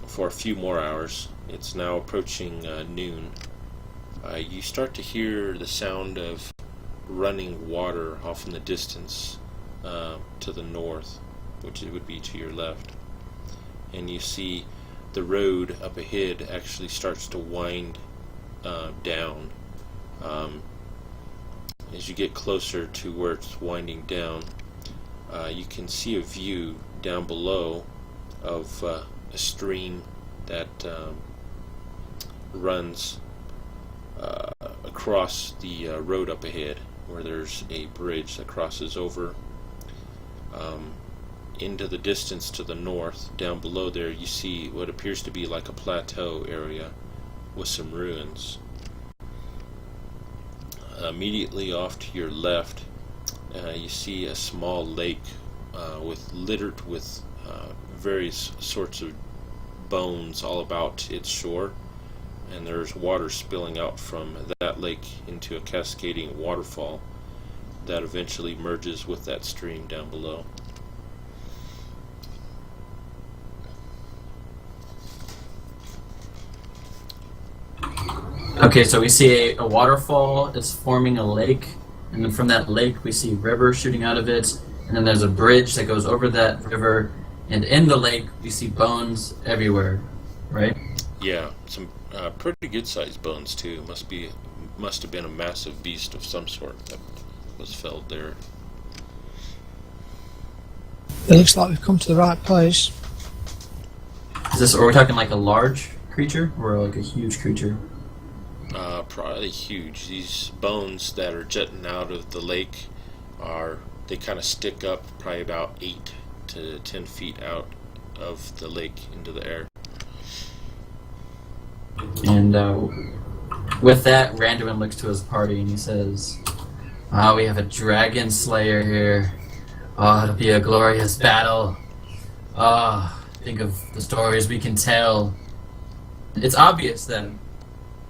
for a few more hours. It's now approaching noon. You start to hear the sound of running water off in the distance to the north, which it would be to your left. And you see the road up ahead actually starts to wind down. As you get closer to where it's winding down, you can see a view down below of a stream that runs across the road up ahead, where there's a bridge that crosses over. Into the distance to the north, down below there, you see what appears to be like a plateau area with some ruins. Immediately off to your left, you see a small lake littered with various sorts of bones all about its shore, and there's water spilling out from that lake into a cascading waterfall that eventually merges with that stream down below. Okay, so we see a waterfall is forming a lake, and then from that lake we see river shooting out of it, and then there's a bridge that goes over that river, and in the lake we see bones everywhere. right? Yeah, some pretty good sized bones too. Must have been a massive beast of some sort that was felled there. It looks like we've come to the right place. Are we talking like a large creature or like a huge creature? Probably huge. These bones that are jutting out of the lake they kind of stick up probably about 8 to 10 feet out of the lake into the air. And with that, Randuin looks to his party and he says, we have a dragon slayer here. Oh, it'll be a glorious battle. Think of the stories we can tell. It's obvious that,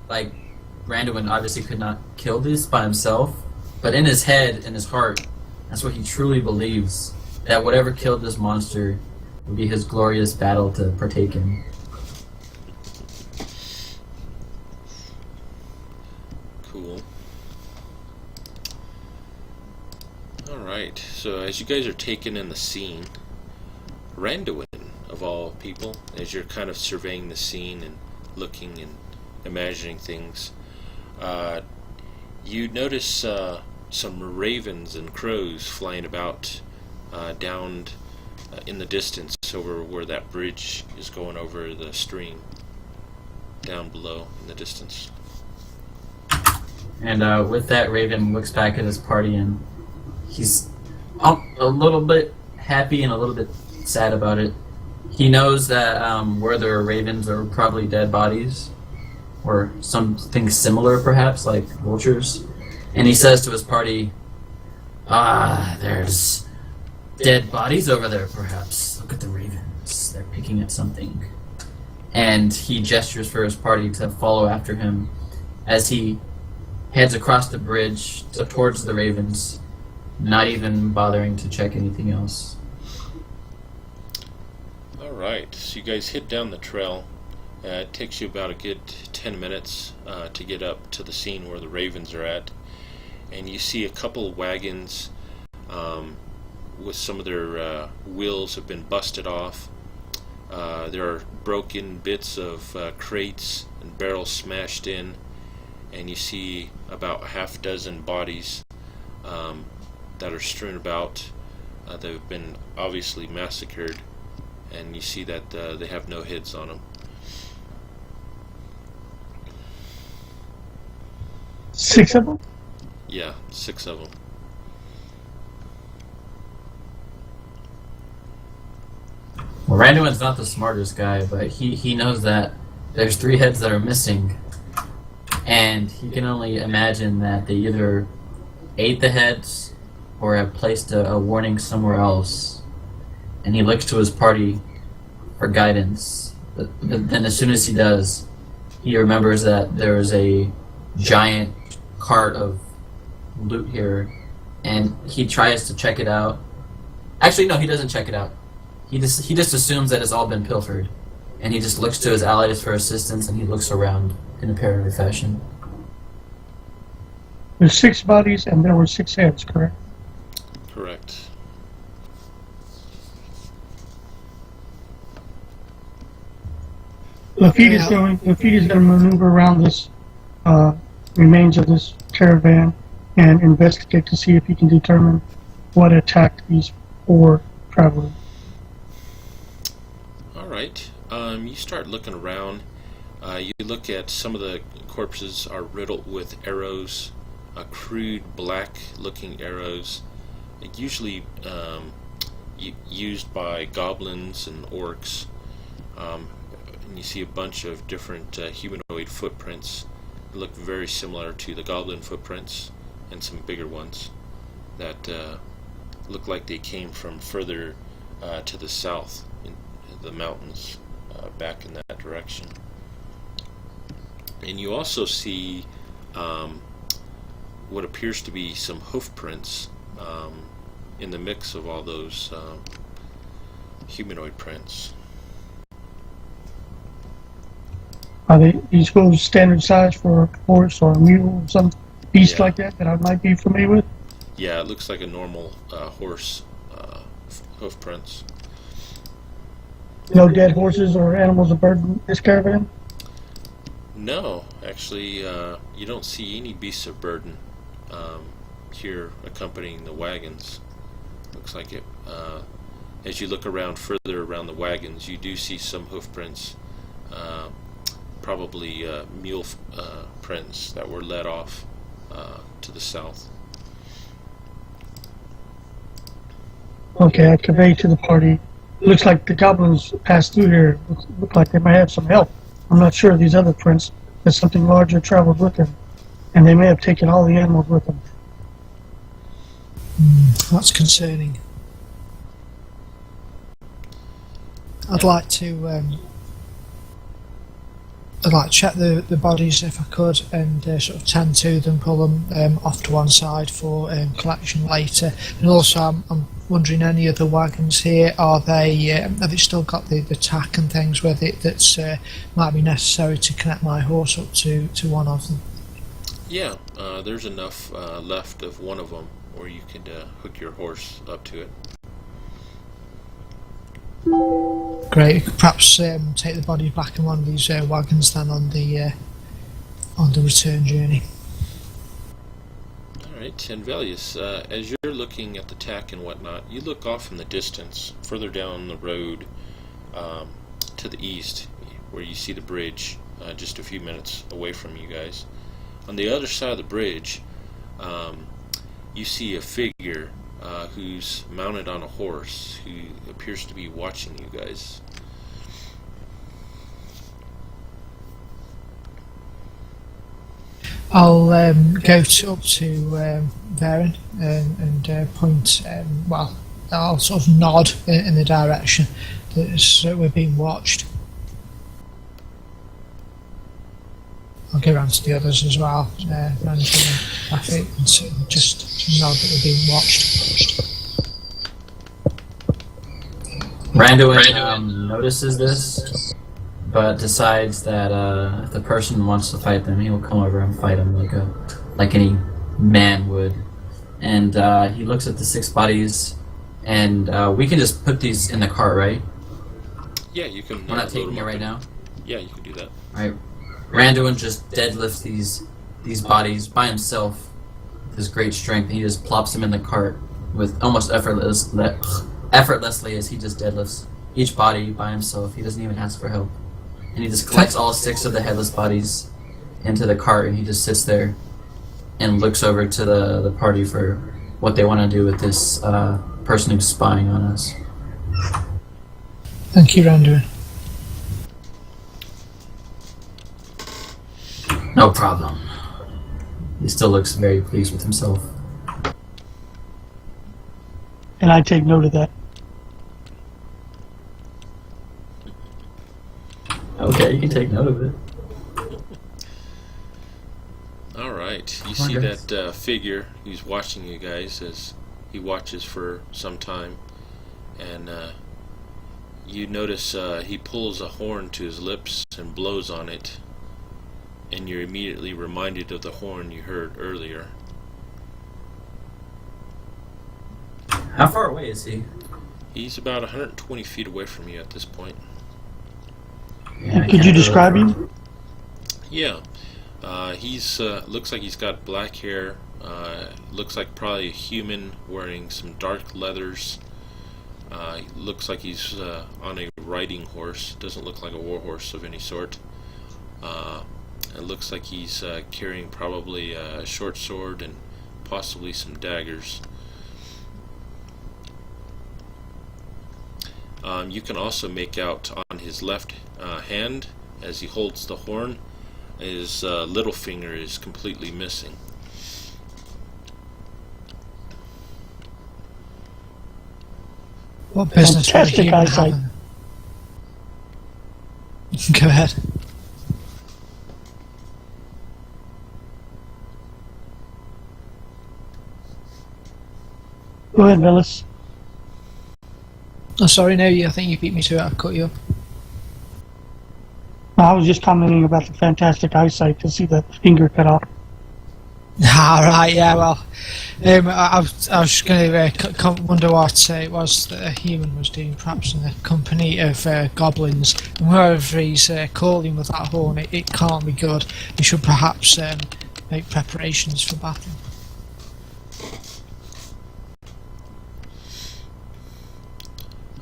like, Randuin obviously could not kill this by himself, but in his head, in his heart, that's what he truly believes, that whatever killed this monster would be his glorious battle to partake in. Cool. Alright, so as you guys are taking in the scene, Randuin, of all people, as you're kind of surveying the scene and looking and imagining things, you notice some ravens and crows flying about down in the distance over where that bridge is going over the stream, down below in the distance. And with that, Raven looks back at his party and he's a little bit happy and a little bit sad about it. He knows that where there are ravens are probably dead bodies, or something similar perhaps, like vultures. And he says to his party, there's dead bodies over there perhaps. Look at the ravens, they're picking at something. And he gestures for his party to follow after him as he heads across the bridge towards the ravens, not even bothering to check anything else. Alright, so you guys head down the trail. It takes you about a good 10 minutes to get up to the scene where the ravens are at. And you see a couple of wagons with some of their wheels have been busted off. There are broken bits of crates and barrels smashed in. And you see about a half dozen bodies that are strewn about. They've been obviously massacred. And you see that they have no heads on them. 6 of them? Yeah, 6 of them. Well, Randuin's not the smartest guy, but he knows that there's 3 heads that are missing. And he can only imagine that they either ate the heads or have placed a warning somewhere else. And he looks to his party for guidance. But then as soon as he does, he remembers that there is a giant cart of loot here. And he tries to check it out. Actually, no, he doesn't check it out. He just assumes that it's all been pilfered. And he just looks to his allies for assistance, and he looks around in a paranoid fashion. There's 6 bodies and there were 6 heads, correct? Correct. Lafitte is going to maneuver around this remains of this caravan and investigate to see if he can determine what attacked these 4 travelers. Alright, you start looking around. You look at some of the corpses are riddled with arrows, crude black looking arrows, usually used by goblins and orcs. And you see a bunch of different humanoid footprints that look very similar to the goblin footprints, and some bigger ones that look like they came from further to the south in the mountains back in that direction. And you also see what appears to be some hoof prints in the mix of all those humanoid prints. Are these goes standard size for a horse or a mule or some beast like that I might be familiar with? Yeah, it looks like a normal horse hoof prints. No dead horses or animals of burden in this caravan? No, actually, you don't see any beasts of burden here accompanying the wagons. Looks like it. As you look around further around the wagons, you do see some hoof prints, probably mule prints that were let off to the south. Okay, I convey to the party. Looks like the goblins passed through here. Look like they might have some help. I'm not sure of these other prints, that something larger traveled with them, and they may have taken all the animals with them. That's concerning. I'd like to check the bodies if I could, and sort of tend to them, pull them off to one side for collection later. And also, I'm wondering, any other wagons here, are they have they still got the tack and things with it that might be necessary to connect my horse up to one of them? Yeah, there's enough left of one of them where you could hook your horse up to it. Great. You could perhaps take the body back in one of these wagons then on the return journey. Alright, and Velius, as you're looking at the tack and whatnot, you look off in the distance, further down the road to the east, where you see the bridge just a few minutes away from you guys. On the other side of the bridge, you see a figure who's mounted on a horse, who appears to be watching you guys. I'll go up to Varen and point. Well, I'll sort of nod in the direction that we're being watched. I'll go around to the others as well, Randy and Buffy, and just nod that we're being watched. Randuin notices this, but decides that if the person wants to fight them, he will come over and fight them like any man would. And he looks at the 6 bodies, and we can just put these in the cart, right? Yeah, you can. We're not taking it right now. Yeah, you can do that. All right. Randuin just deadlifts these bodies by himself with his great strength. He just plops them in the cart with almost effortlessly as he just deadlifts each body by himself. He doesn't even ask for help. And he just collects all 6 of the headless bodies into the cart, and he just sits there and looks over to the party for what they want to do with this person who's spying on us. Thank you, Randuin. No problem. He still looks very pleased with himself. And I take note of that. Okay, you can take note of it. Alright, you Come on, see guys. that figure who's watching you guys as he watches for some time, and you notice he pulls a horn to his lips and blows on it, and you're immediately reminded of the horn you heard earlier. How far away is he? He's about 120 feet away from you at this point. Yeah, Could you describe him? Yeah, he's looks like he's got black hair. Looks like probably a human wearing some dark leathers. Looks like he's on a riding horse. Doesn't look like a war horse of any sort. It looks like he's carrying probably a short sword and possibly some daggers. You can also make out on his left hand, as he holds the horn, his little finger is completely missing. What business would a Fantastic human eyesight. have? Go ahead. Go ahead, Velis. Oh, sorry, no, I think you beat me to it. I cut you up. I was just commenting about the fantastic eyesight to see the finger cut off. Ah, right, yeah, well, I was going to wonder what it was that a human was doing, perhaps in the company of goblins. And wherever he's calling with that horn, it can't be good. We should perhaps make preparations for battle.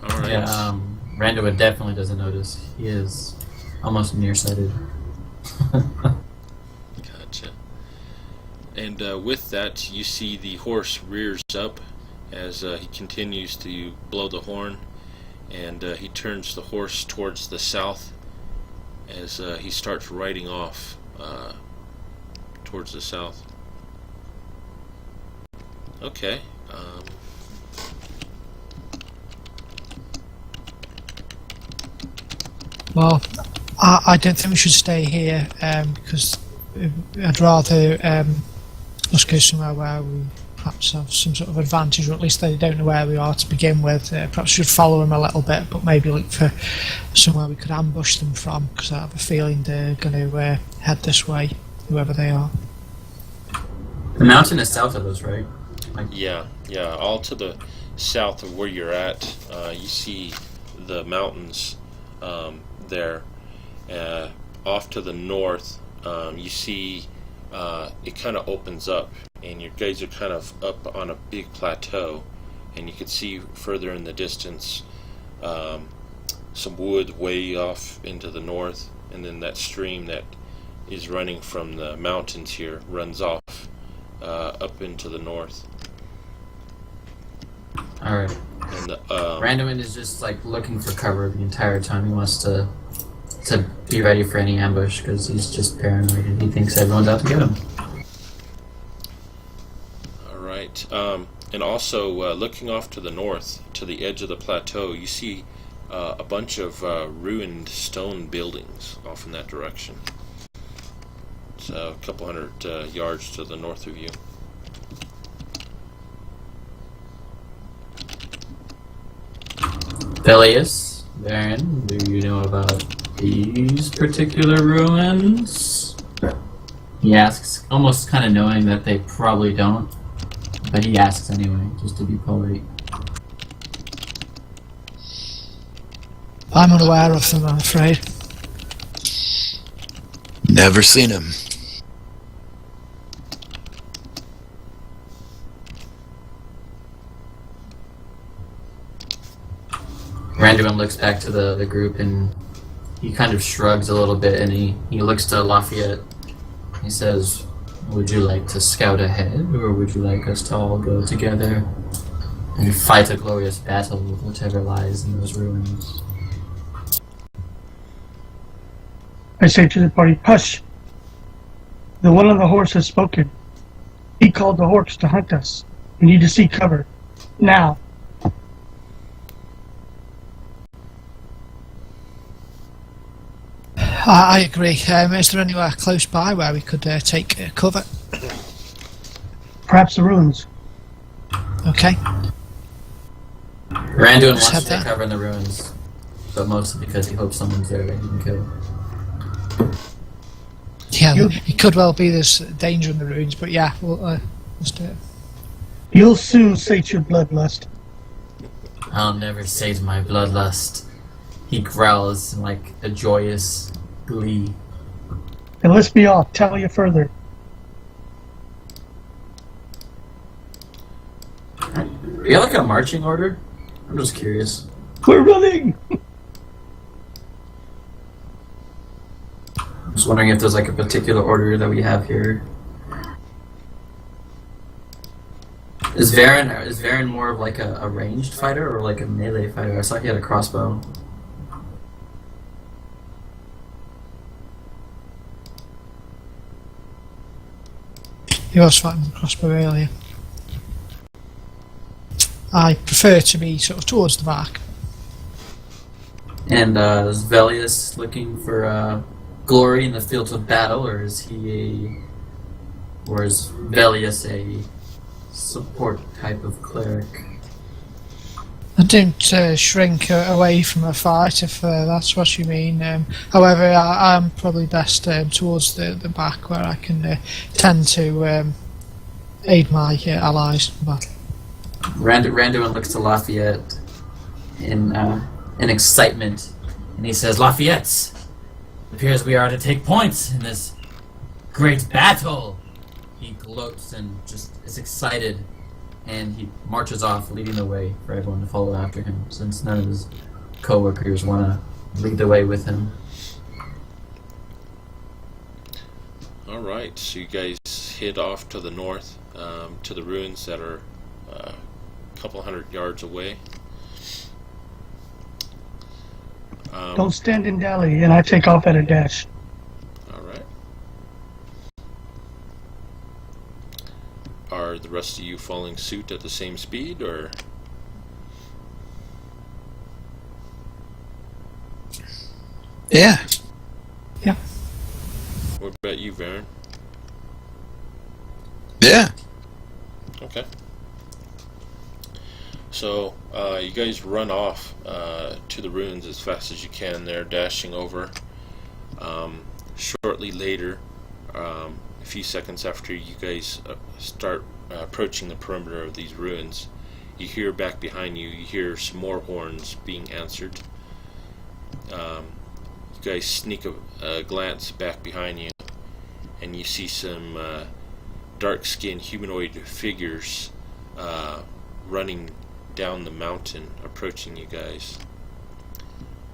Alright. Yeah, Randuin definitely doesn't notice. He is almost nearsighted. Gotcha. And with that, you see the horse rears up as he continues to blow the horn, and he turns the horse towards the south as he starts riding off towards the south. Okay. Well, I don't think we should stay here because I'd rather us go somewhere where we perhaps have some sort of advantage, or at least they don't know where we are to begin with. Perhaps we should follow them a little bit, but maybe look for somewhere we could ambush them from, because I have a feeling they're going to head this way, whoever they are. The mountain is south of us, right? Yeah, all to the south of where you're at. You see the mountains there. Off to the north, you see it kind of opens up, and you guys are kind of up on a big plateau, and you can see further in the distance some wood way off into the north, and then that stream that is running from the mountains here runs off up into the north. Alright. And Randuin is just like looking for cover the entire time. He wants to be ready for any ambush because he's just paranoid and he thinks everyone's out to get him. Alright. And also, looking off to the north, to the edge of the plateau, you see a bunch of ruined stone buildings off in that direction. It's a couple hundred yards to the north of you. Velius, Baron, do you know about these particular ruins? He asks, almost kind of knowing that they probably don't, but he asks anyway, just to be polite. I'm unaware of them, I'm afraid. Never seen him. Randuin looks back to the group and he kind of shrugs a little bit and he looks to Lafayette. He says, would you like to scout ahead, or would you like us to all go together and fight a glorious battle with whatever lies in those ruins? I say to the party, hush! The one on the horse has spoken. He called the orcs to hunt us. We need to seek cover. Now. I agree. Is there anywhere close by where we could take cover? Perhaps the ruins. Okay. Randuin Let's wants head to there. take cover in the ruins, but mostly because he hopes someone's there that he can kill. Yeah, it could well be there's danger in the ruins, but yeah, let's do it. You'll soon sate your bloodlust. I'll never sate my bloodlust. He growls in like a joyous glee. And let's be off. Tell you further. Do you have like a marching order? I'm just curious. We're running! I'm just wondering if there's like a particular order that we have here. Is Varen more of like a ranged fighter or like a melee fighter? I saw he had a crossbow. He was fighting with the crossbow earlier. I prefer to be sort of towards the back. And is Velius looking for glory in the fields of battle, or is Velius a support type of cleric? I don't shrink away from a fight, if that's what you mean. However, I'm probably best towards the back, where I can tend to aid my allies in battle. Randuin looks to Lafayette in excitement, and he says, "Lafayette, it appears we are to take points in this great battle." He gloats and just is excited, and he marches off, leading the way for everyone to follow after him, since none of his co-workers want to lead the way with him. Alright, so you guys head off to the north, to the ruins that are a couple hundred yards away. Don't stand and dally, and I take off at a dash. Alright. Are the rest of you following suit at the same speed, or? Yeah. What about you, Varen? Yeah. Okay. So, you guys run off to the ruins as fast as you can. They're dashing over. Shortly later, a few seconds after you guys start approaching the perimeter of these ruins, you hear back behind you, you hear some more horns being answered. You guys sneak a glance back behind you, and you see some dark-skinned humanoid figures running down the mountain, approaching you guys.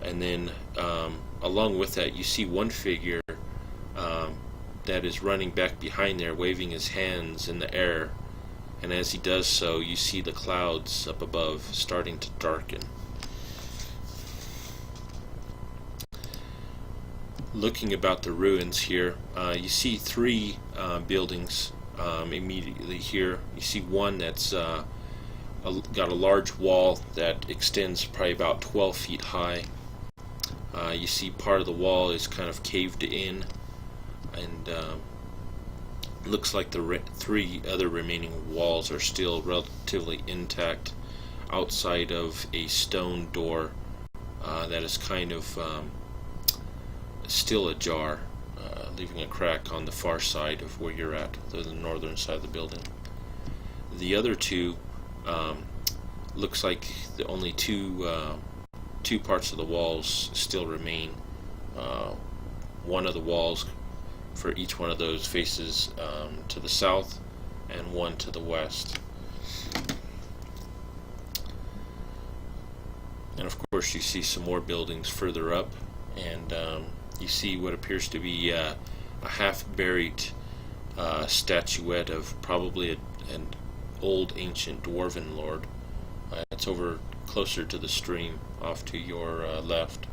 And then along with that, you see one figure that is running back behind there, waving his hands in the air, and as he does so, you see the clouds up above starting to darken. Looking about the ruins here, you see three buildings immediately here. You see one that's got a large wall that extends probably about 12 feet high. You see part of the wall is kind of caved in, and looks like the three other remaining walls are still relatively intact outside of a stone door that is kind of still ajar, leaving a crack on the far side of where you're at, the northern side of the building. The other two looks like the only two parts of the walls still remain. One of the walls for each one of those faces to the south, and one to the west. And of course you see some more buildings further up, and you see what appears to be a half-buried statuette of probably an old ancient dwarven lord. It's over closer to the stream, off to your left.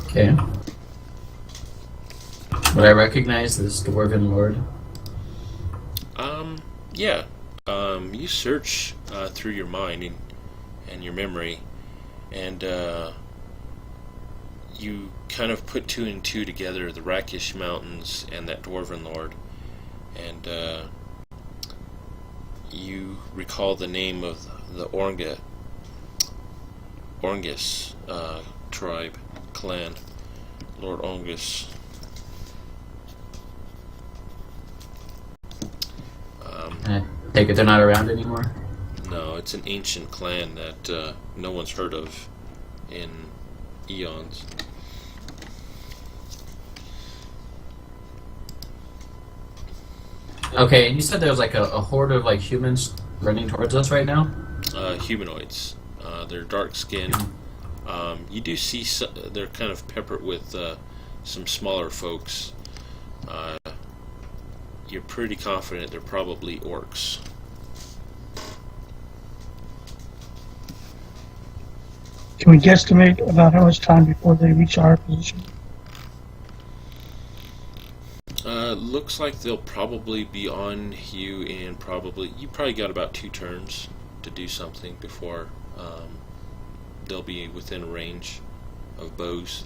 Okay. Would I recognize this dwarven lord? Yeah. You search through your mind and your memory, and you kind of put two and two together, the Rakish Mountains and that dwarven lord, and you recall the name of the Orngus tribe, clan, Lord Orngus. I take it they're not around anymore? No, it's an ancient clan that no one's heard of in eons. Okay, and you said there was like a horde of like humans running towards us right now? Humanoids. They're dark skinned. You do see they're kind of peppered with some smaller folks. You're pretty confident they're probably orcs. Can we guesstimate about how much time before they reach our position? Looks like they'll probably be on you, and you probably got about 2 turns to do something before they'll be within range of bows.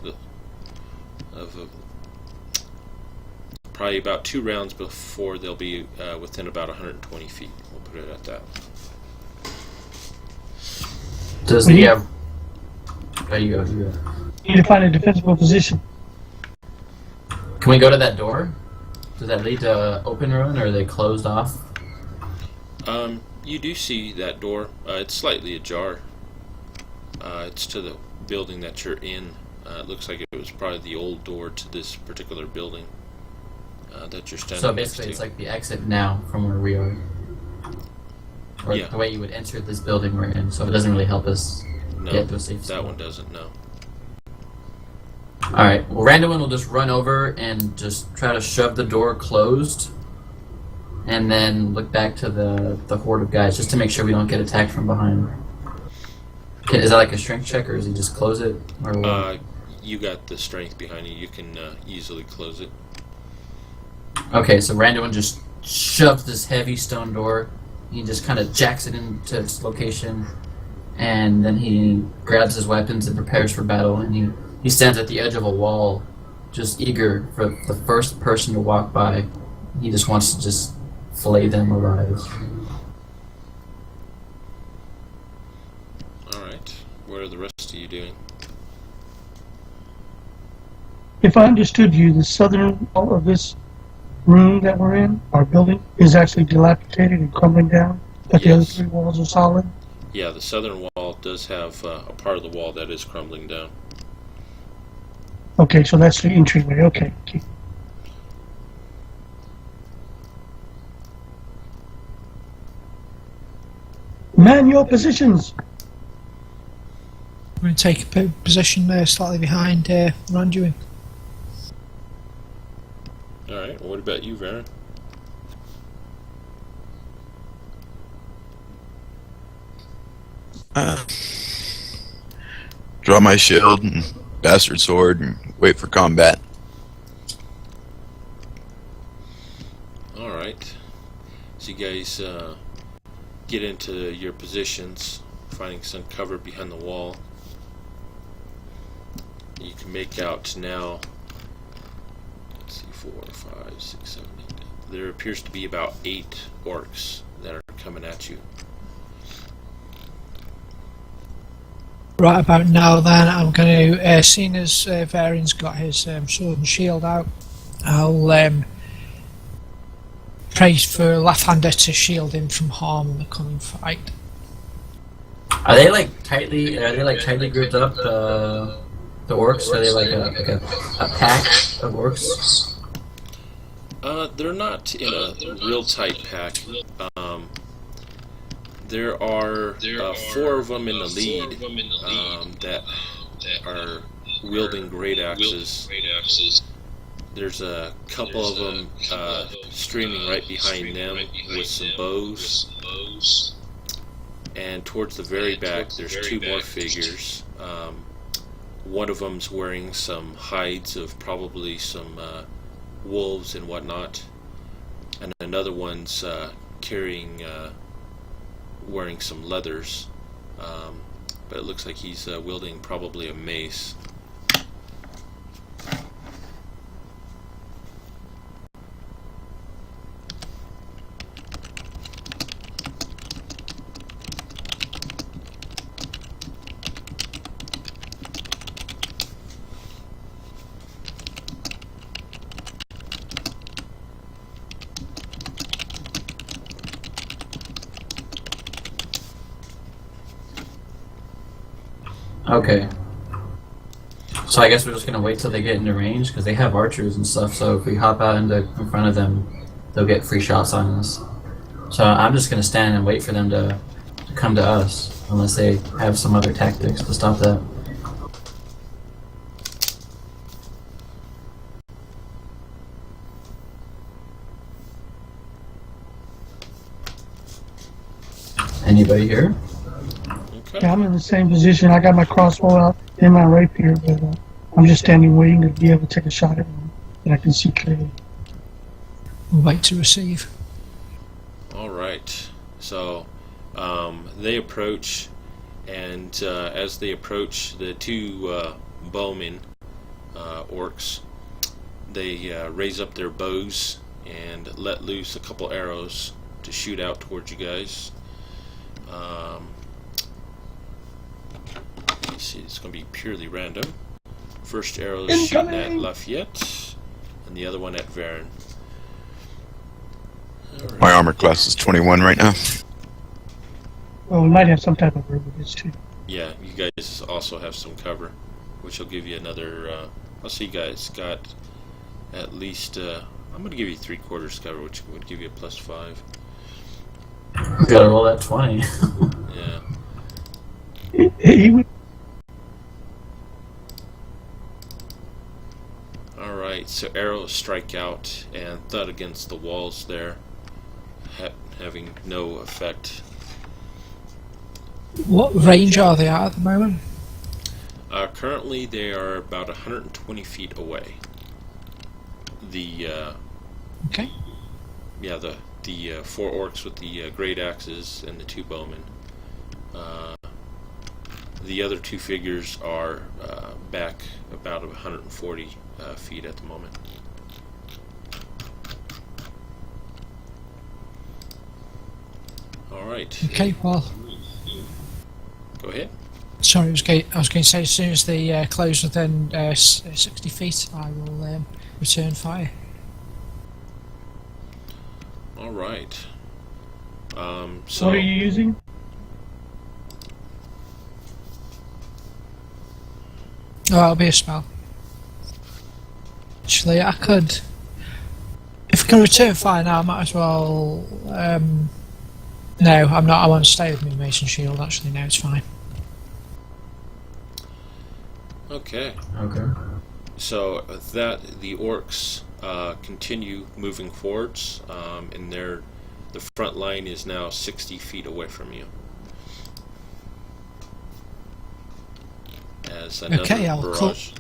Probably about 2 rounds before they'll be within about 120 feet. We'll put it at that. Does he have... There you go, you go. Need to find a defensible position. Can we go to that door? Does that lead to open run, or are they closed off? You do see that door. It's slightly ajar. It's to the building that you're in. It looks like it was probably the old door to this particular building that you're standing So next basically, to. it's like the exit now from where we are. Or Yeah. the way you would enter this building we're in, so it doesn't really help us No, get to a safe that spot. one doesn't, no. Alright, well, Randuin will just run over and just try to shove the door closed, and then look back to the horde of guys, just to make sure we don't get attacked from behind. Is that like a strength check, or does he just close it? Or what? You got the strength behind you. You can easily close it. Okay, so Randuin just shoves this heavy stone door. He just kind of jacks it into its location, and then he grabs his weapons and prepares for battle. And he stands at the edge of a wall, just eager for the first person to walk by. He just wants to just flay them alive. Alright. What are the rest of you doing? If I understood you, the southern wall of this room that we're in, our building, is actually dilapidated and crumbling down, but the other Yes. three walls are solid. Yeah, the southern wall does have a part of the wall that is crumbling down. Okay, so that's the entryway. Okay. Man your positions! I'm going to take a position there slightly behind Randuin. Alright, what about you, Varen? Draw my shield and bastard sword and wait for combat. Alright. So you guys get into your positions, finding some cover behind the wall. You can make out now, let's see, 4, 5, 6, 7, 8. There appears to be about 8 orcs that are coming at you. Right about now then, I'm going to, seeing as Varian's got his sword and shield out, I'll pray for Lathander to shield him from harm in the coming fight. Are they like tightly grouped up? The orcs? Are they like a pack of orcs? They're not in a real tight pack. There are 4 of them in the lead that are wielding great axes. There's a couple of them streaming right behind them with some bows. And towards the very back, there's 2 more figures. One of them's wearing some hides of probably some wolves and whatnot, and another one's wearing some leathers, but it looks like he's wielding probably a mace. Okay. So I guess we're just gonna wait till they get into range, because they have archers and stuff, so if we hop out in front of them, they'll get free shots on us. So I'm just gonna stand and wait for them to come to us, unless they have some other tactics to stop that. Anybody here? Okay. Yeah, I'm in the same position. I got my crossbow out and my rapier, but I'm just standing waiting to be able to take a shot at one that I can see clearly. We'll wait to receive. Alright, so they approach, and as they approach, the 2 bowmen, orcs, they raise up their bows and let loose a couple arrows to shoot out towards you guys. Let's see, it's going to be purely random. First arrow is shooting at Lafayette, and the other one at Varen. My armor class is 21 right now. Well, we might have some type of room with this too. Yeah, you guys also have some cover, which will give you another. I'll see you guys got at least. I'm going to give you 3/4 cover, which would give you a +5. You gotta roll that 20. Yeah. He would. Alright, so arrows strike out and thud against the walls there, having no effect. What range are they at the moment? Currently, they are about 120 feet away. The Okay. yeah, the 4 orcs with the great axes and the 2 bowmen. The other 2 figures are back about 140 feet at the moment. All right. Okay, well, Go ahead. sorry, I was going to say as soon as they close within 60 feet, I will return fire. All right. So What are you using? Oh, that'll be a spell. Actually, I could. If I can return fire now, I might as well. No, I'm not. I want to stay with my Mason Shield. Actually, no, it's fine. okay. Okay. So that the orcs continue moving forwards, and the front line is now 60 feet away from you. As another Okay, I'll barrage.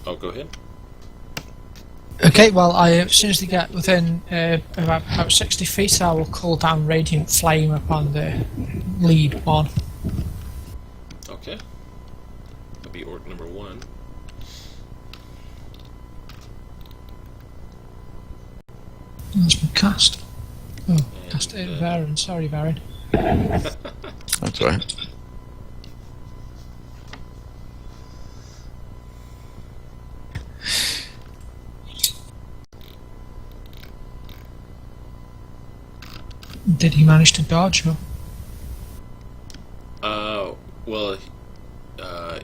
Oh, go ahead. Okay, well, as soon as they get within about 60 feet, I will call down Radiant Flame upon the lead one. Okay. That'll be orc number 1. That's my cast. Oh, cast it, And, Varen. Sorry, Varen. That's all right. Did he manage to dodge or? Well,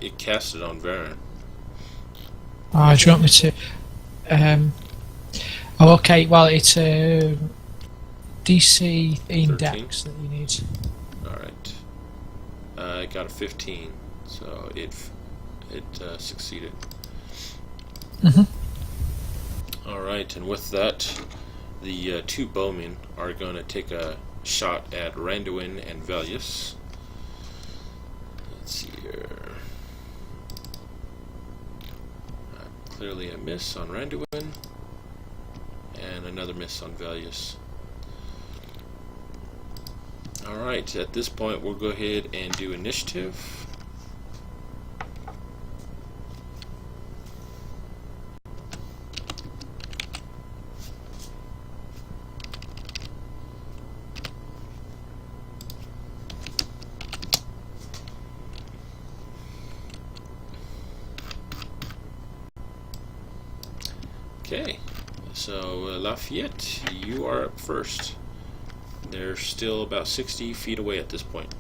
it cast it on Varen. Oh, do you want me to? Oh, okay. Well, it's DC in 13? Dex that you need. Alright. It got a 15, so it succeeded. Alright, and with that, the 2 bowmen are going to take a shot at Randuin and Velius. Let's see here. Clearly a miss on Randuin, and another miss on Velius. Alright, at this point we'll go ahead and do initiative. Okay, so Lafayette, you are up first. They're still about 60 feet away at this point.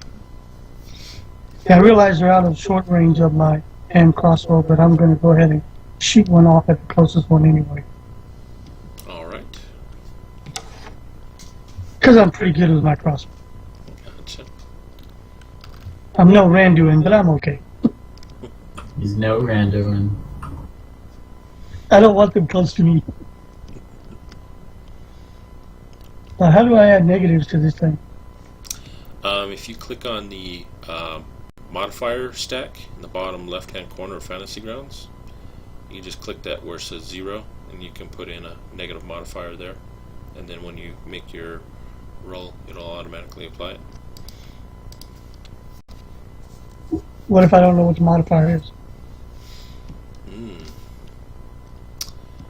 Yeah, I realize they're out of short range of my hand crossbow, but I'm going to go ahead and shoot one off at the closest one anyway. Alright, Because I'm pretty good with my crossbow. gotcha. I'm no Randuin, but I'm okay. He's no Randuin. I don't want them close to me. Now, how do I add negatives to this thing? If you click on the modifier stack in the bottom left hand corner of Fantasy Grounds, you just click that where it says 0, and you can put in a negative modifier there, and then when you make your roll, it'll automatically apply it. What if I don't know what the modifier is?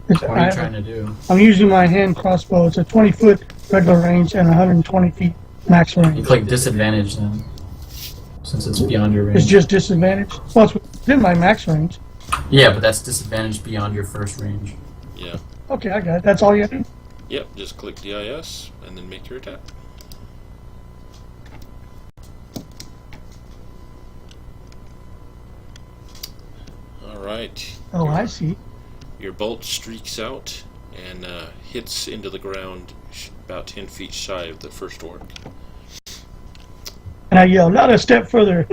What are you trying to do? I'm using my hand crossbow. It's a 20-foot regular range and 120 feet max You range. click disadvantage then, since it's beyond your range. It's just disadvantage. Well, it's within my max range. Yeah, but that's disadvantage beyond your first range. Yeah. Okay, I got it. That's all you have to do? Yep, just click DIS and then make your attack. Alright. Oh, I see. Your bolt streaks out and hits into the ground about 10 feet shy of the first orc. And I yell, not a step further.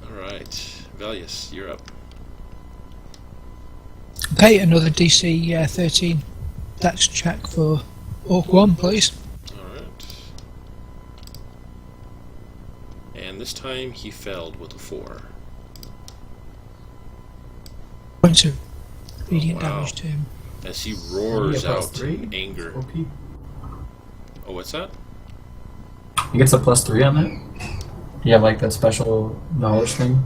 Alright. Valius, you're up. Okay, another DC 13 dex check for Orc 1, please. Alright. And this time he failed with a 4. Points of radiant Wow. damage to him. As he You roars get plus out 3? in anger. OP. Oh, what's that? He gets a +3 on that? Do you have like that special knowledge thing?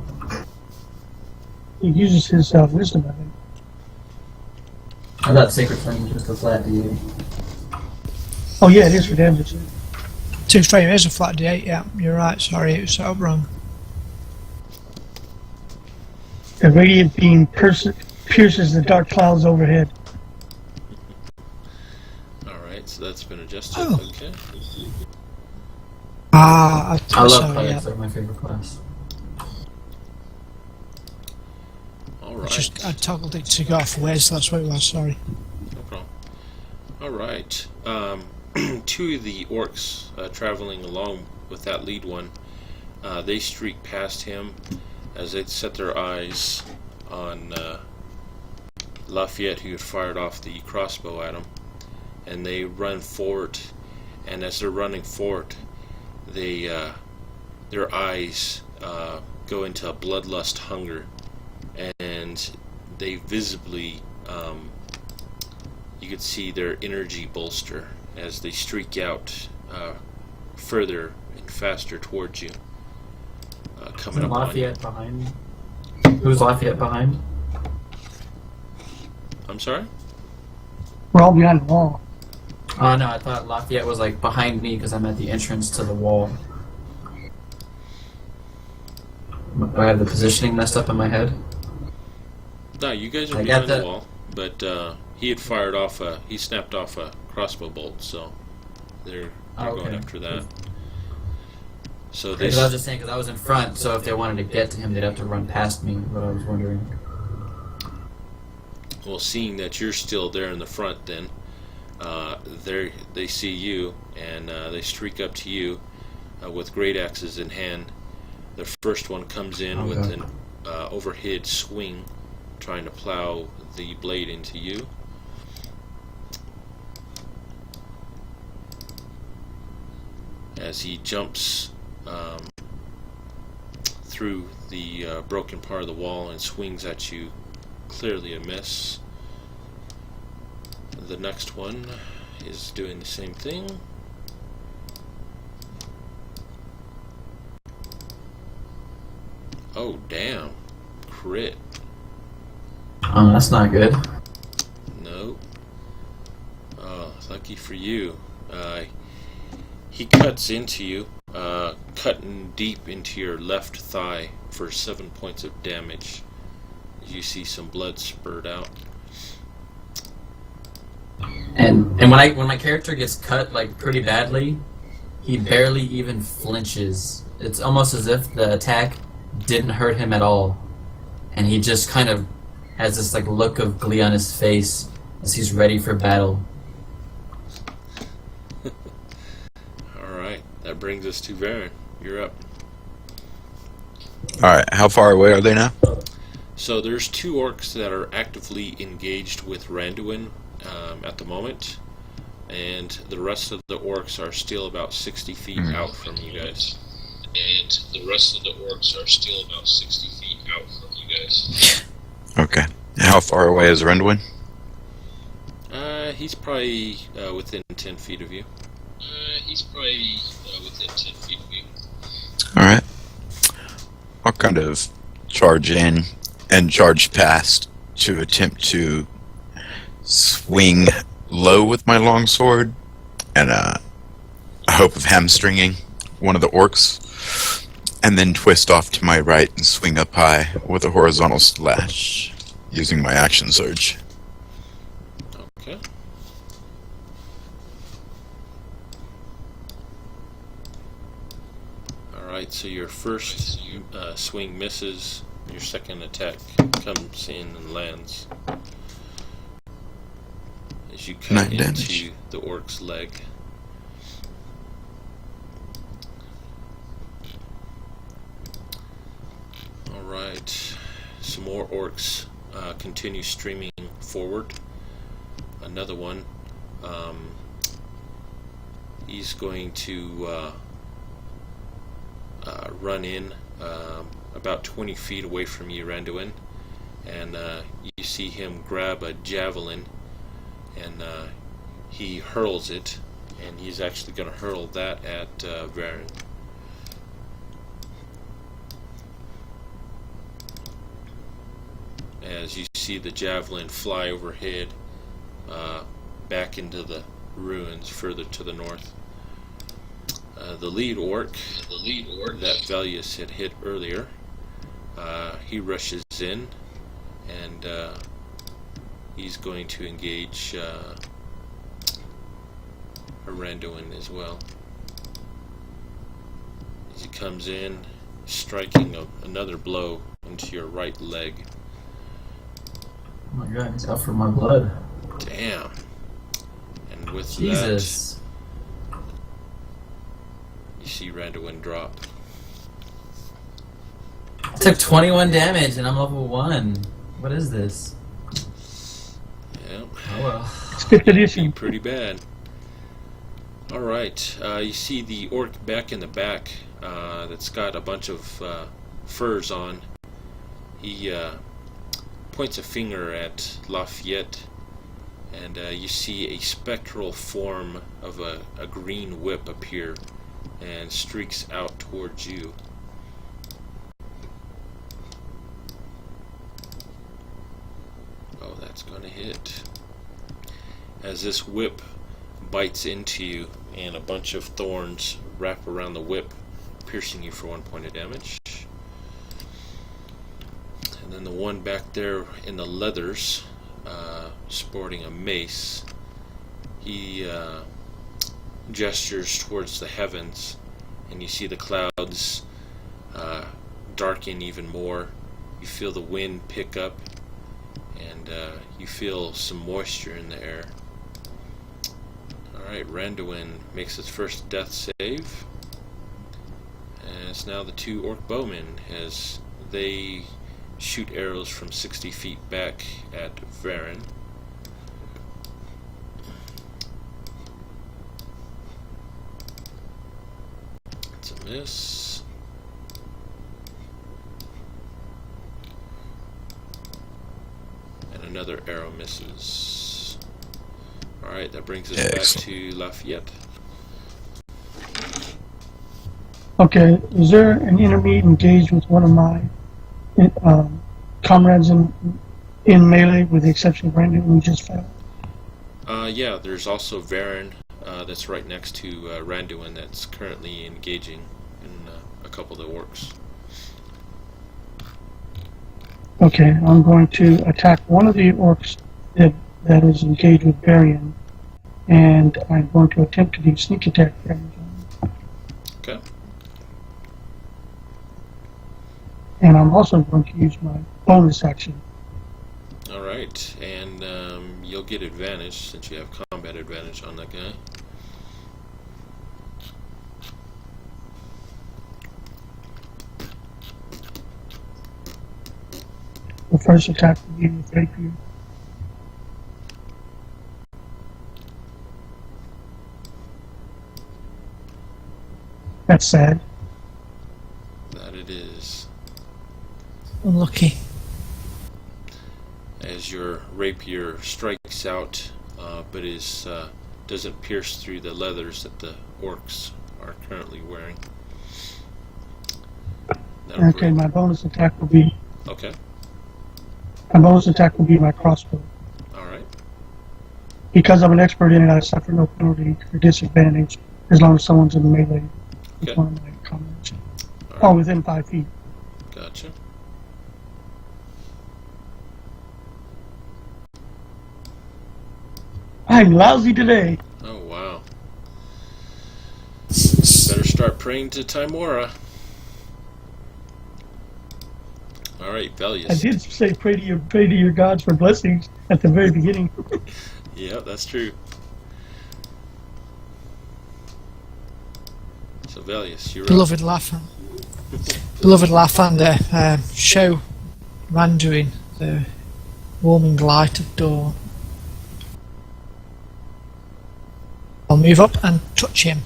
He uses his wisdom, I think. I thought Sacred Flame was just a flat D8. Oh, yeah, it is for damage. 2 frame is a flat D8, yeah, you're right, sorry, it was set up wrong. The radiant beam pierces the dark clouds overhead. Alright, so that's been adjusted. Oh. Okay. Ah, I love sorry, clerics, yeah. they're my favorite class. Alright. Just I toggled it to go off Wes, that's what it was, sorry. No problem. Alright. 2 of the orcs traveling along with that lead one, they streak past him as they set their eyes on Lafayette, who had fired off the crossbow at him, and they run forward. And as they're running forward, they their eyes go into a bloodlust hunger, and they visibly you could see their energy bolster as they streak out further and faster towards you, coming Isn't up on you. Lafayette behind? Who's Lafayette behind? I'm sorry? We're all behind the wall. Oh no, I thought Lafayette was like behind me because I'm at the entrance to the wall. Do I have the positioning messed up in my head? No, you guys are I got behind the that. wall, but he had fired off he snapped off a crossbow bolt, so they're Oh, going okay. after that. So they Because I was just saying, because I was in front, so if they wanted to get to him, they'd have to run past me. But I was wondering. well, seeing that you're still there in the front, then they see you and they streak up to you with great axes in hand. The first one comes in with Okay. an overhead swing, trying to plow the blade into you. As he jumps through the broken part of the wall and swings at you, clearly a miss. The next one is doing the same thing. Oh, damn. Crit. Oh, that's not good. No. Oh, lucky for you. He cuts into you, cutting deep into your left thigh for 7 points of damage. You see some blood spurt out. And when my character gets cut like pretty badly, he barely even flinches. It's almost as if the attack didn't hurt him at all, and he just kind of has this like look of glee on his face as he's ready for battle. Alright, that brings us to Varen. You're up. Alright, how far away are they now? So there's 2 orcs that are actively engaged with Randuin at the moment, and the rest of the orcs are still about 60 feet out from you guys. And the rest of the orcs are still about 60 feet out from you guys. Okay. How far away is Rendwin? He's probably within 10 feet of you. He's probably within 10 feet of you. Alright. I'll kind of charge in and charge past to attempt to swing low with my longsword and a hope of hamstringing one of the orcs, and then twist off to my right and swing up high with a horizontal slash using my action surge. Okay. Alright, so your first swing misses, your second attack comes in and lands. As you cut 9 into damage. the orc's leg. Alright, some more orcs continue streaming forward. Another one. He's going to run in about 20 feet away from you, Randuin, and you see him grab a javelin, and he hurls it, and he's actually going to hurl that at Varen. As you see the javelin fly overhead back into the ruins further to the north. The lead orc that Velius had hit earlier, he rushes in, and he's going to engage Randuin as well. As he comes in, striking another blow into your right leg. Oh my god, he's out for my blood. Damn. And with Jesus. that, you see Randuin drop. I took 21 damage and I'm level 1. What is this? Yeah. Oh well. It's 5th edition. Pretty bad. Alright, you see the orc back in the back that's got a bunch of furs on. He points a finger at Lafayette, and you see a spectral form of a green whip appear and streaks out towards you. Oh, that's going to hit. As this whip bites into you, and a bunch of thorns wrap around the whip, piercing you for 1 point of damage. And then the one back there in the leathers, sporting a mace, he gestures towards the heavens, and you see the clouds darken even more. You feel the wind pick up, and you feel some moisture in the air. Alright, Randuin makes his first death save, and it's now the 2 orc bowmen as they shoot arrows from 60 feet back at Varen. It's a miss. And another arrow misses. Alright, that brings us back to Lafayette. Okay, is there an enemy engaged with one of my comrades in melee, with the exception of Brandon, who just fell? Yeah, there's also Varen that's right next to Randuin that's currently engaging in a couple of the orcs. Okay, I'm going to attack one of the orcs that is engaged with Varian, and I'm going to attempt to do sneak attack damage on him. Okay. And I'm also going to use my bonus action. Alright, and you'll get advantage since you have combat advantage on that guy. The first attack will be with rapier. That's sad. That it is. Unlucky. As your rapier strikes out, but doesn't pierce through the leathers that the orcs are currently wearing. Okay, my bonus attack will be Okay. my crossbow. Alright. Because I'm an expert in it, I suffer no penalty or disadvantage as long as someone's in melee with Okay. one of my comrades. All Oh, right. within 5 feet. Gotcha. I'm lousy today. Oh, wow. Better start praying to Timora. All right, I Velius. did say pray to your gods for blessings at the very beginning. Yeah, that's true. So Velius, you're up. Beloved Lathander, show Randuin the warming light of dawn. I'll move up and touch him.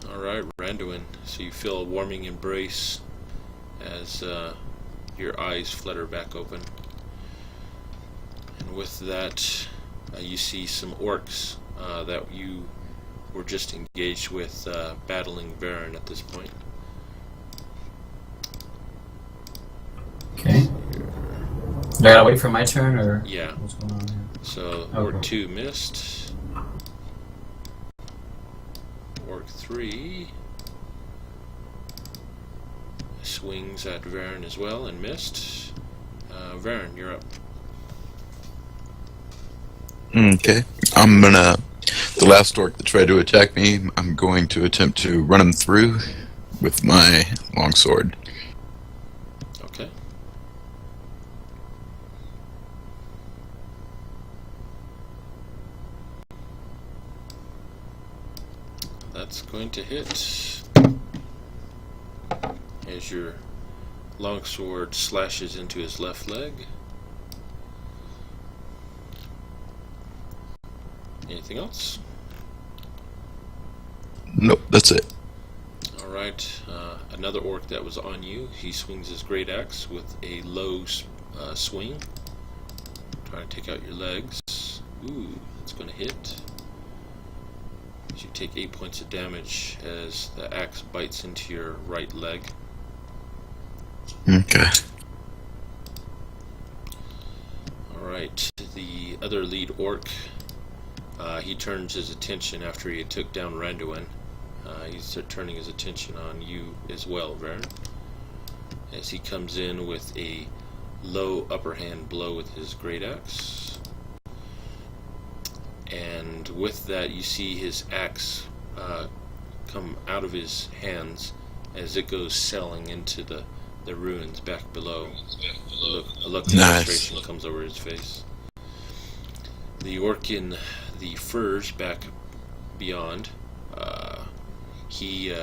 Alright, Randuin. So you feel a warming embrace as your eyes flutter back open. And with that, you see some orcs that you were just engaged with battling Varen at this point. Okay. Do I gotta wait for my turn, or Yeah. what's going on here? So Okay. Orc 2 missed. Orc 3 swings at Varen as well and missed. Varen, you're up. Okay. I'm gonna. The last orc that tried to attack me, I'm going to attempt to run him through with my longsword. Okay. That's going to hit. As your longsword slashes into his left leg. Anything else? Nope, that's it. Alright, another orc that was on you. He swings his great axe with a low swing. Trying to take out your legs. Ooh, that's going to hit. You take 8 points of damage as the axe bites into your right leg. Okay. Alright, the other lead orc, he turns his attention after he took down Randuin. He's turning his attention on you as well, Varen, as he comes in with a low upper hand blow with his great axe. And with that, you see his axe come out of his hands as it goes sailing into the ruins back below. A look of Nice. frustration comes over his face. The orc in the furs back beyond, he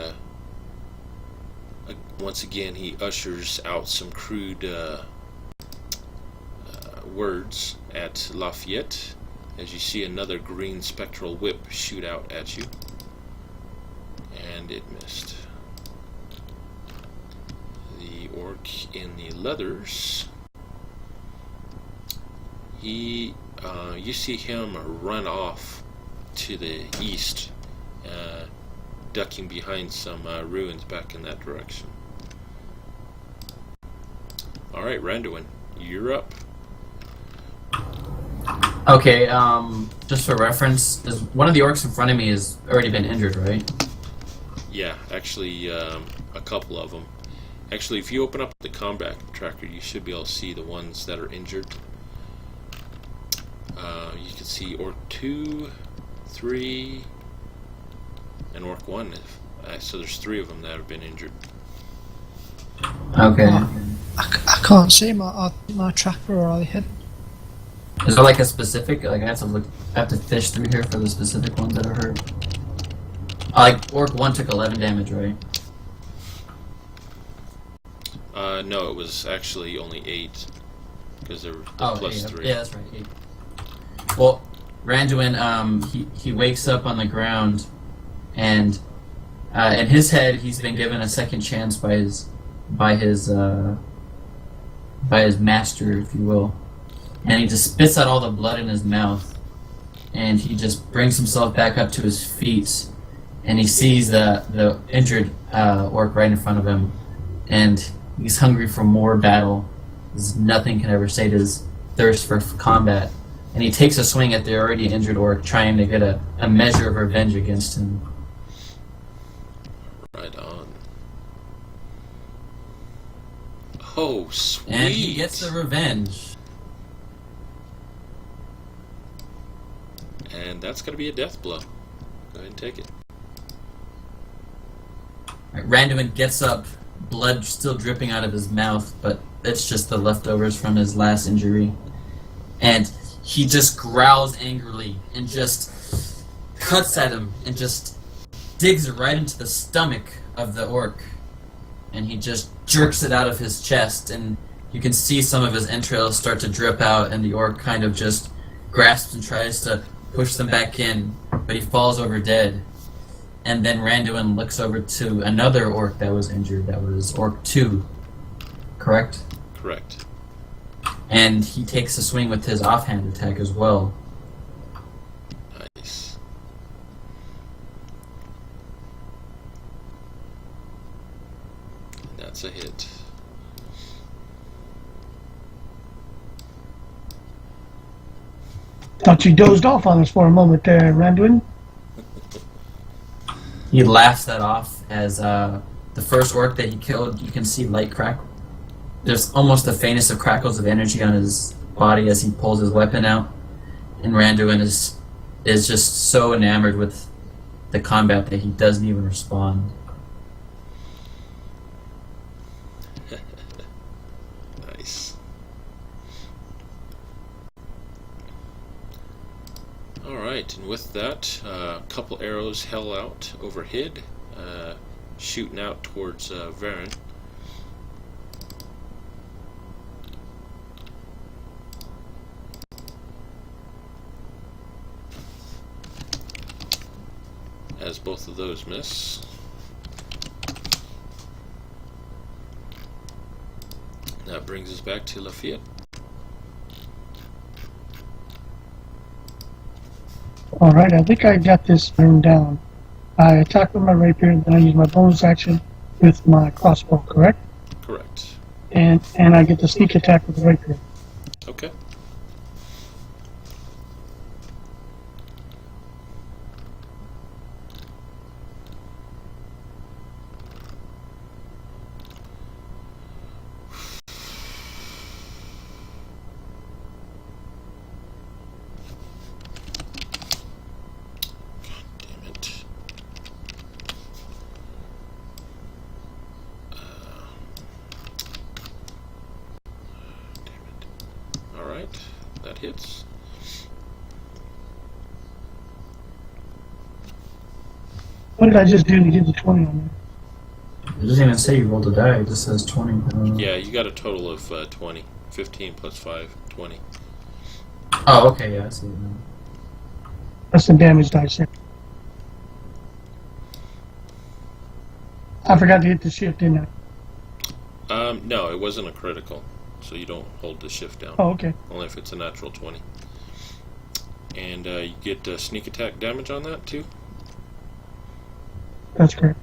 once again he ushers out some crude words at Lafayette as you see another green spectral whip shoot out at you, and it missed. The orc in the leathers, you see him run off to the east, ducking behind some ruins back in that direction. Alright, Randuin, you're up. Okay, just for reference, one of the orcs in front of me has already been injured, right? Yeah, actually, a couple of them. Actually, if you open up the combat tracker, you should be able to see the ones that are injured. You can see Orc 2, 3, and Orc 1. So there's 3 of them that have been injured. Okay. I can't see my tracker, or are they hidden? Is there like a specific, like I have to fish through here for the specific ones that are hurt? Like, Orc 1 took 11 damage, right? No, it was actually only 8. Because there were plus 3. Yeah, that's right, 8. Well, Randuin, he wakes up on the ground, and in his head, he's been given a second chance by his master, if you will. And he just spits out all the blood in his mouth, and he just brings himself back up to his feet, and he sees the injured orc right in front of him, and he's hungry for more battle. There's nothing can ever sate his thirst for combat, and he takes a swing at the already injured orc, trying to get a measure of revenge against him. Right on. Oh, sweet! And he gets the revenge. And that's going to be a death blow. Go ahead and take it. Randuin gets up, blood still dripping out of his mouth, but it's just the leftovers from his last injury. And he just growls angrily and just cuts at him and just digs right into the stomach of the orc. And he just jerks it out of his chest, and you can see some of his entrails start to drip out, and the orc kind of just grasps and tries to push them back in, but he falls over dead. And then Randuin looks over to another orc that was injured. That was Orc 2, correct? Correct. And he takes a swing with his offhand attack as well. Nice. That's a hit. Thought you dozed off on us for a moment there, Randuin. He laughs that off as the first orc that he killed, you can see light crack. There's almost the faintest of crackles of energy on his body as he pulls his weapon out. And Randuin is just so enamored with the combat that he doesn't even respond. Nice. Alright, and with that, a couple arrows hell out overhead, shooting out towards Varen. As both of those miss. That brings us back to Lafayette. Alright, I think I got this turned down. I attack with my rapier, and then I use my bonus action with my crossbow, correct? Correct. And I get the sneak attack with the rapier. Okay. That hits. What did I just do to get the 20 on there? It doesn't even say you rolled a die, it just says 20. Yeah, you got a total of 20. 15 plus 5, 20. Oh, okay, yeah, I see it now. That's the damage dice there. I forgot to hit the shift, didn't I? No, it wasn't a critical, so you don't hold the shift down. Oh, okay. Only if it's a natural 20. And you get sneak attack damage on that too? That's correct.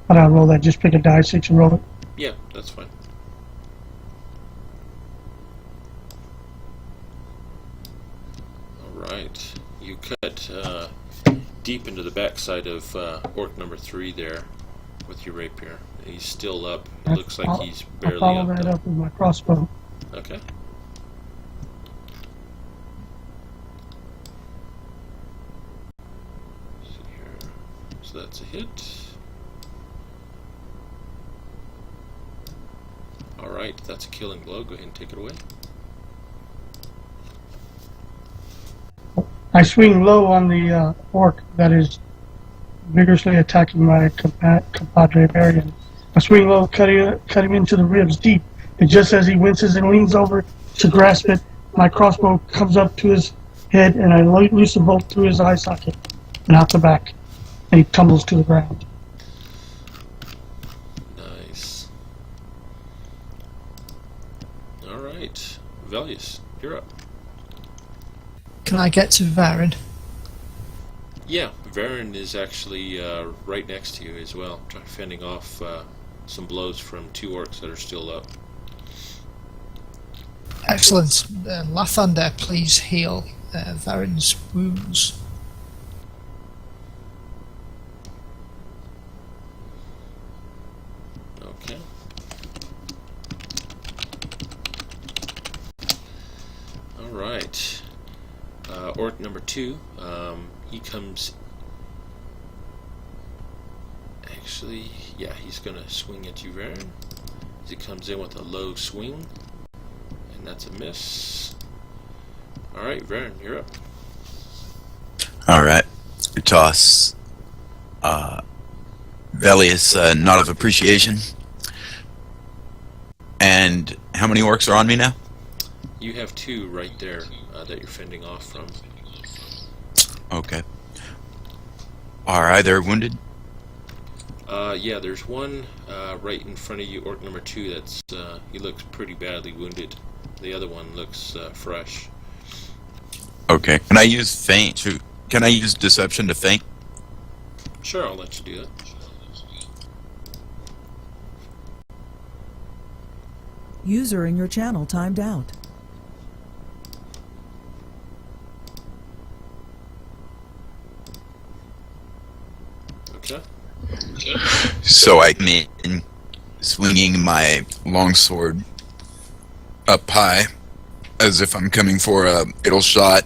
How do I roll that? Just pick a die 6 and roll it? Yeah, that's fine. Alright, you cut deep into the backside of orc number 3 there with your rapier. He's still up. It looks like he's barely I'll follow up. that though. up with my crossbow. Okay. See here. So that's a hit. Alright, that's a killing blow. Go ahead and take it away. I swing low on the orc that is vigorously attacking my compadre Varian. I swing low, cut him into the ribs deep, and just as he winces and leans over to grasp it, my crossbow comes up to his head, and I loose the bolt through his eye socket and out the back, and he tumbles to the ground. Nice. Alright, Velius, you're up. Can I get to Varen? Yeah, Varen is actually right next to you as well, fending off some blows from 2 orcs that are still up. Excellent. Lathander, please heal Varen's wounds. Okay. Alright. Orc number 2, he comes Actually, yeah, he's gonna swing at you, Varen. As he comes in with a low swing, and that's a miss. All right, Varen, you're up. All right. Good toss. Velius, nod of appreciation. And how many orcs are on me now? You have 2 right there that you're fending off from. Okay. Are either wounded? Yeah, there's one right in front of you, orc number 2. That's he looks pretty badly wounded. The other one looks fresh. Okay. Can I use feint? Can I use deception to feint? Sure, I'll let you do that. User in your channel timed out. Okay. So I mean, swinging my longsword up high, as if I'm coming for a fatal shot,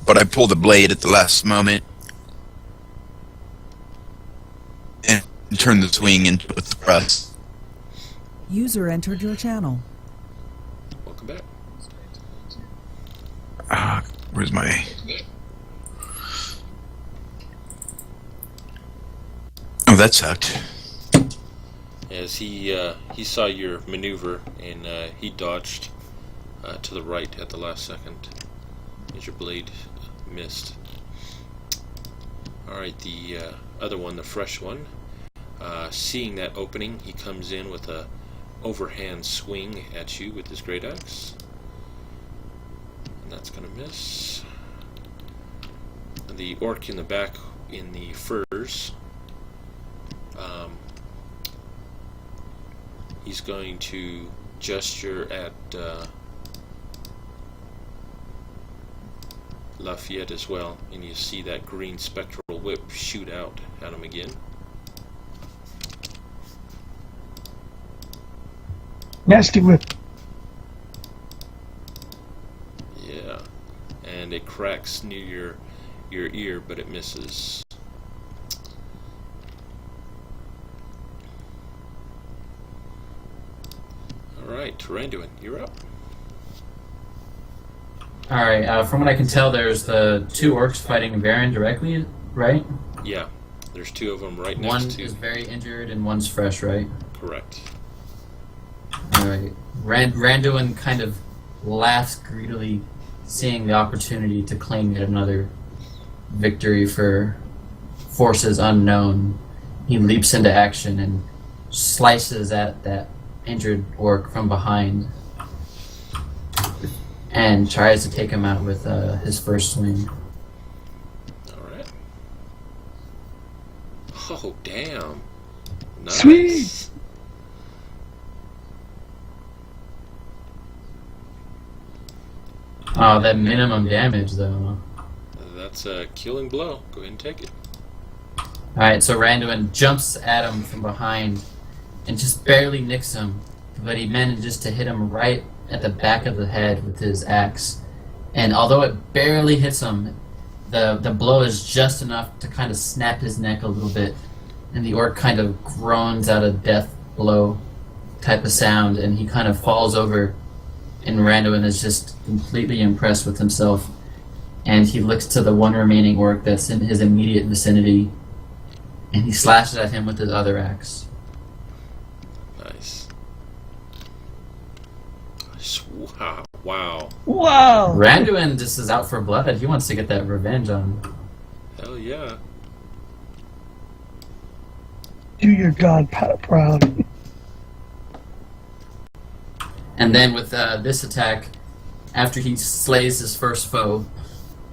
but I pull the blade at the last moment and turn the swing into a thrust. User entered your channel. Welcome back. Where's my... Oh, that sucked. As he saw your maneuver, and he dodged to the right at the last second as your blade missed. Alright, the other one, the fresh one, seeing that opening, he comes in with a overhand swing at you with his great axe, and that's gonna miss. The orc in the back in the furs, he's going to gesture at Lafayette as well, and you see that green spectral whip shoot out at him again. Nasty whip. Yeah, and it cracks near your ear, but it misses. Alright, Randuin, you're up. Alright, from what I can tell, there's the 2 orcs fighting Varen directly, right? Yeah, there's 2 of them right One next to. is very injured and one's fresh, right? Correct. Alright. Randuin kind of laughs greedily, seeing the opportunity to claim yet another victory for forces unknown. He leaps into action and slices at that injured orc from behind and tries to take him out with his first swing. Alright. Oh, damn. Nice. Sweet. Oh, that minimum damage, though. That's a killing blow. Go ahead and take it. Alright, so Randuin jumps at him from behind and just barely nicks him, but he manages to hit him right at the back of the head with his axe. And although it barely hits him, the blow is just enough to kind of snap his neck a little bit, and the orc kind of groans out a death blow type of sound, and he kind of falls over, and Randuin is just completely impressed with himself, and he looks to the one remaining orc that's in his immediate vicinity, and he slashes at him with his other axe. Nice. Wow. Wow. Randuin just is out for blood. He wants to get that revenge on. Hell yeah. Do your god proud. And then with this attack, after he slays his first foe,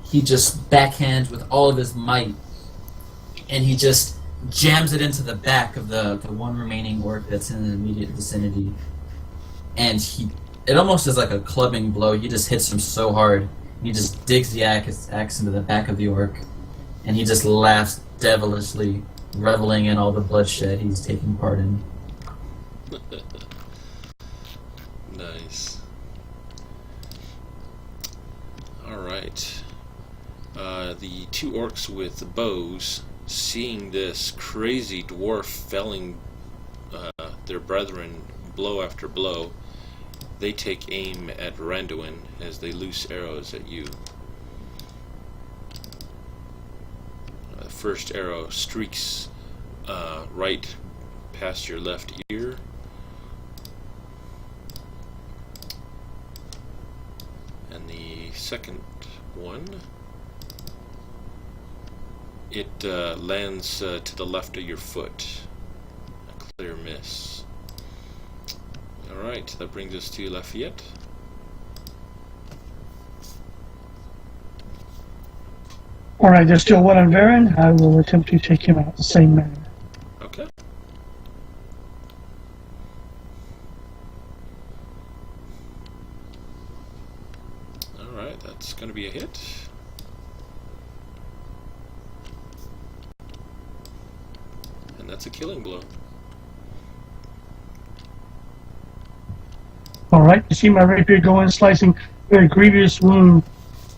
he just backhands with all of his might, and he just jams it into the back of the one remaining orc that's in the immediate vicinity. And it almost is like a clubbing blow. He just hits him so hard. He just digs the axe into the back of the orc, and he just laughs devilishly, reveling in all the bloodshed he's taking part in. Nice. Alright. The 2 orcs with bows seeing this crazy dwarf felling their brethren blow after blow, they take aim at Randuin as they loose arrows at you. The first arrow streaks right past your left ear. And the second one, it lands to the left of your foot. A clear miss. Alright, that brings us to Lafayette. Alright, there's still one on Varen. I will attempt to take him out the same manner. Okay. Alright, that's going to be a hit. And that's a killing blow. Alright, you see my rapier go in, slicing very grievous wound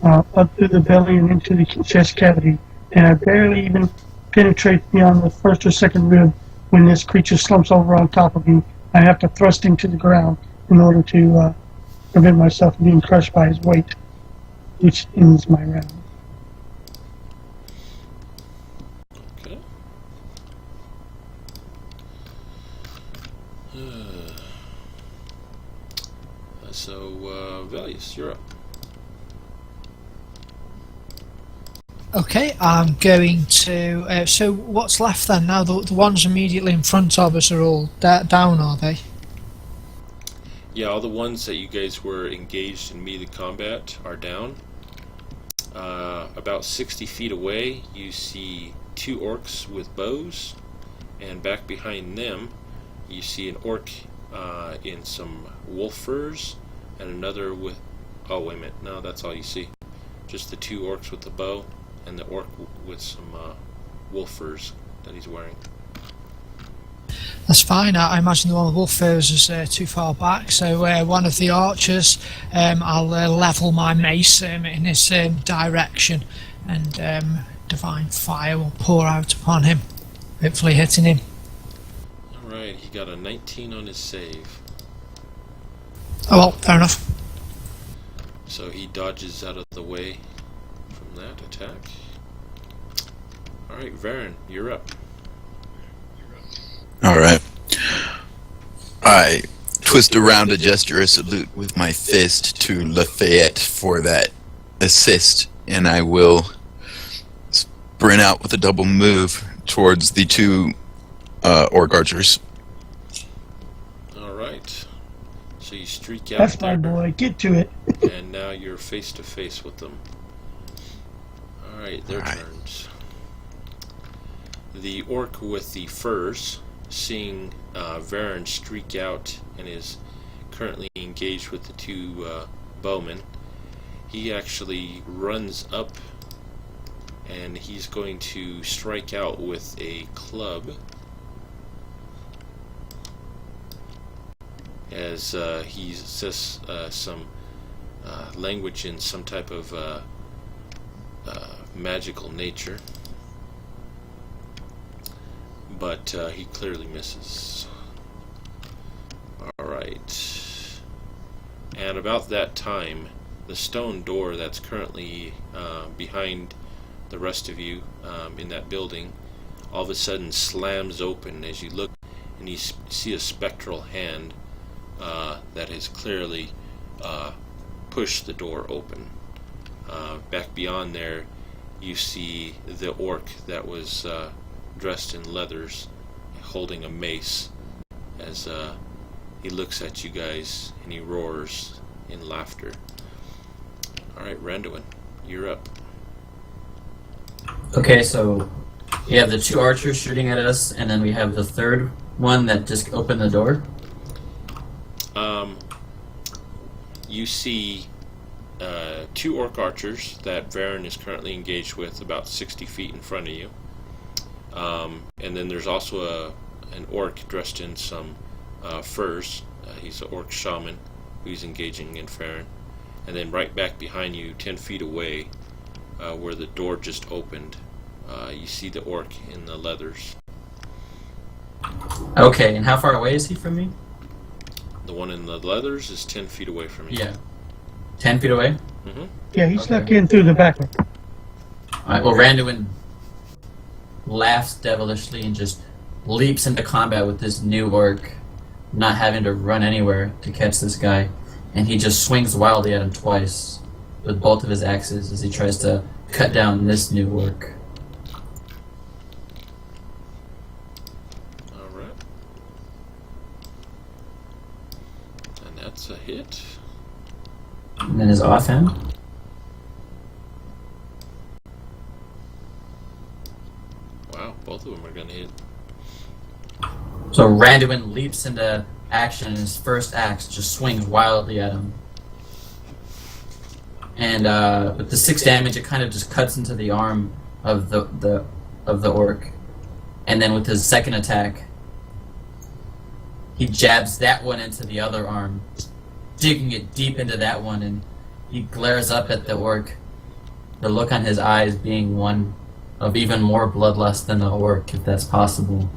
up through the belly and into the chest cavity. And I barely even penetrate beyond the first or second rib when this creature slumps over on top of me. I have to thrust him to the ground in order to prevent myself from being crushed by his weight, which ends my round. Okay. So, Valius, you're up. Okay, I'm going to. So what's left then? Now the ones immediately in front of us are all down, are they? Yeah, all the ones that you guys were engaged in melee combat are down. About 60 feet away, you see two orcs with bows, and back behind them, you see an orc in some wolf furs, and another with. Oh, wait a minute! No, that's all you see. Just the two orcs with the bow, and the orc with some wolf furs that he's wearing. That's fine. I imagine the one with wolf furs is too far back, so one of the archers, I'll level my mace in his direction, and divine fire will pour out upon him, hopefully hitting him. Alright, he got a 19 on his save. Oh well, fair enough. So he dodges out of the way from that attack. Alright, Varen, you're up. Alright. I twist around a gesture of salute with my fist to Lafayette for that assist, and I will sprint out with a double move towards the two orc archers. Alright. So you streak out That's my there, boy. Get to it. and now you're face to face with them. Alright, their Alright. turns. The orc with the furs, seeing Varen streak out and is currently engaged with the two bowmen, he actually runs up and he's going to strike out with a club as he says some language in some type of magical nature, but he clearly misses. Alright, and about that time, the stone door that's currently behind the rest of you in that building all of a sudden slams open as you look, and you see a spectral hand that has clearly pushed the door open. Back beyond there, you see the orc that was dressed in leathers holding a mace as he looks at you guys and he roars in laughter. Alright, Randuin, you're up. Okay, so we have the two archers shooting at us, and then we have the third one that just opened the door. You see two orc archers that Varen is currently engaged with about 60 feet in front of you. And then there's also an orc dressed in some furs. He's an orc shaman who's engaging in Varen. And then right back behind you, 10 feet away, where the door just opened, you see the orc in the leathers. Okay, and how far away is he from me? The one in the leathers is 10 feet away from you. Yeah. 10 feet away? Yeah, he Okay. snuck in through the back. Alright, well, Randuin laughs devilishly and just leaps into combat with this new orc, not having to run anywhere to catch this guy. And he just swings wildly at him twice with both of his axes as he tries to cut down this new orc. Alright. And that's a hit. And then his offhand. Wow, both of them are going to hit. So Randuin leaps into action and his first axe just swings wildly at him. And with the 6 damage, it kind of just cuts into the arm of the orc. And then with his second attack, he jabs that one into the other arm, digging it deep into that one, and he glares up at the orc, the look on his eyes being one of even more bloodlust than the orc, if that's possible.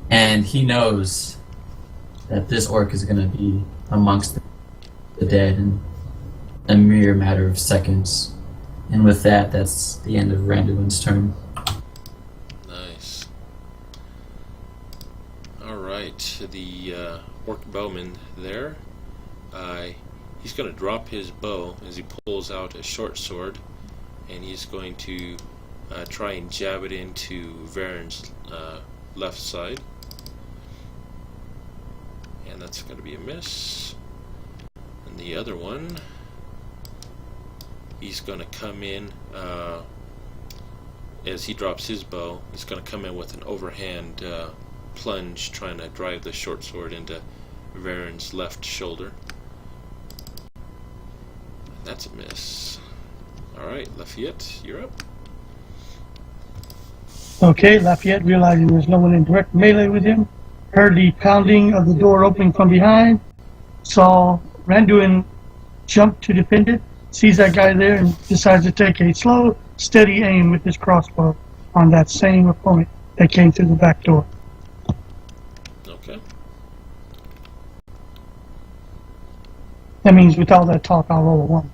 And he knows that this orc is going to be amongst the dead in a mere matter of seconds. And with that, that's the end of Randuin's turn. Nice. Alright, the orc bowman there, he's going to drop his bow as he pulls out a short sword, and he's going to try and jab it into Varen's left side. And that's going to be a miss. And the other one, he's going to come in, as he drops his bow, he's going to come in with an overhand plunge, trying to drive the short sword into Varen's left shoulder. And that's a miss. Alright, Lafayette, you're up. Okay, Lafayette, realizing there's no one in direct melee with him, heard the pounding of the door opening from behind, saw Randuin jump to defend it, sees that guy there, and decides to take a slow, steady aim with his crossbow on that same opponent that came through the back door. Okay. That means with all that talk, I'll roll a 1.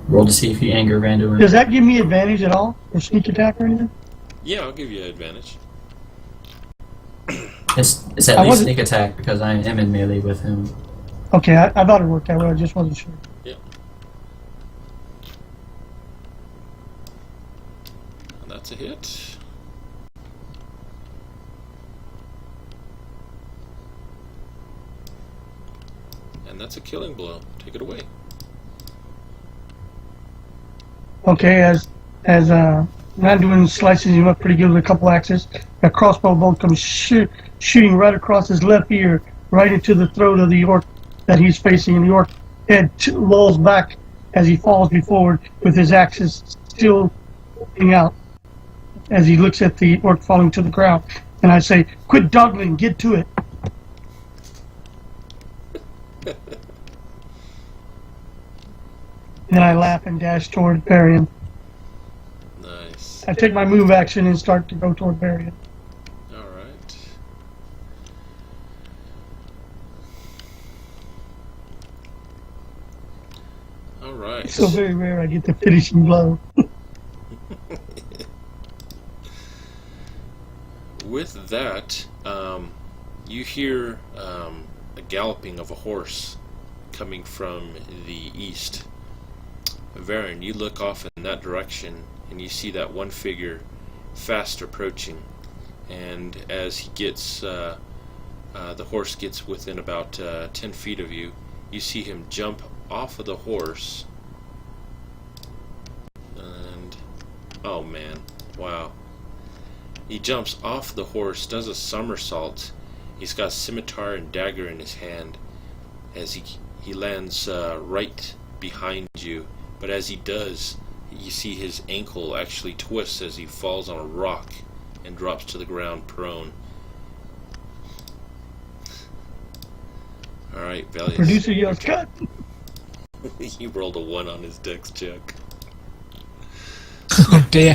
Roll to see if you anger Randuin. Does that give me advantage at all for sneak attack or anything? Yeah, I'll give you an advantage. It's at I least wasn't- sneak attack because I am in melee with him. Okay, I thought it worked that way, I just wasn't sure. Yeah. And that's a hit. And that's a killing blow. Take it away. Okay, as Randuin slices him up pretty good with a couple axes, a crossbow bolt comes shooting right across his left ear, right into the throat of the orc that he's facing, and the orc head lolls back as he falls forward with his axes still pointing out as he looks at the orc falling to the ground. And I say, "Quit dawdling, get to it." Then I laugh and dash toward Varian. Nice. I take my move action and start to go toward Varian. Alright. Alright. It's so very rare I get the finishing blow. With that, you hear a galloping of a horse coming from the east. Varen, you look off in that direction and you see that one figure fast approaching. And as he gets, the horse gets within about 10 feet of you, you see him jump off of the horse. And, oh man, wow. He jumps off the horse, does a somersault. He's got a scimitar and dagger in his hand as he lands right behind you. But as he does, you see his ankle actually twist as he falls on a rock and drops to the ground prone. Alright, Valius. Producer yells, "Cut!" He rolled a 1 on his dex check. Oh dear.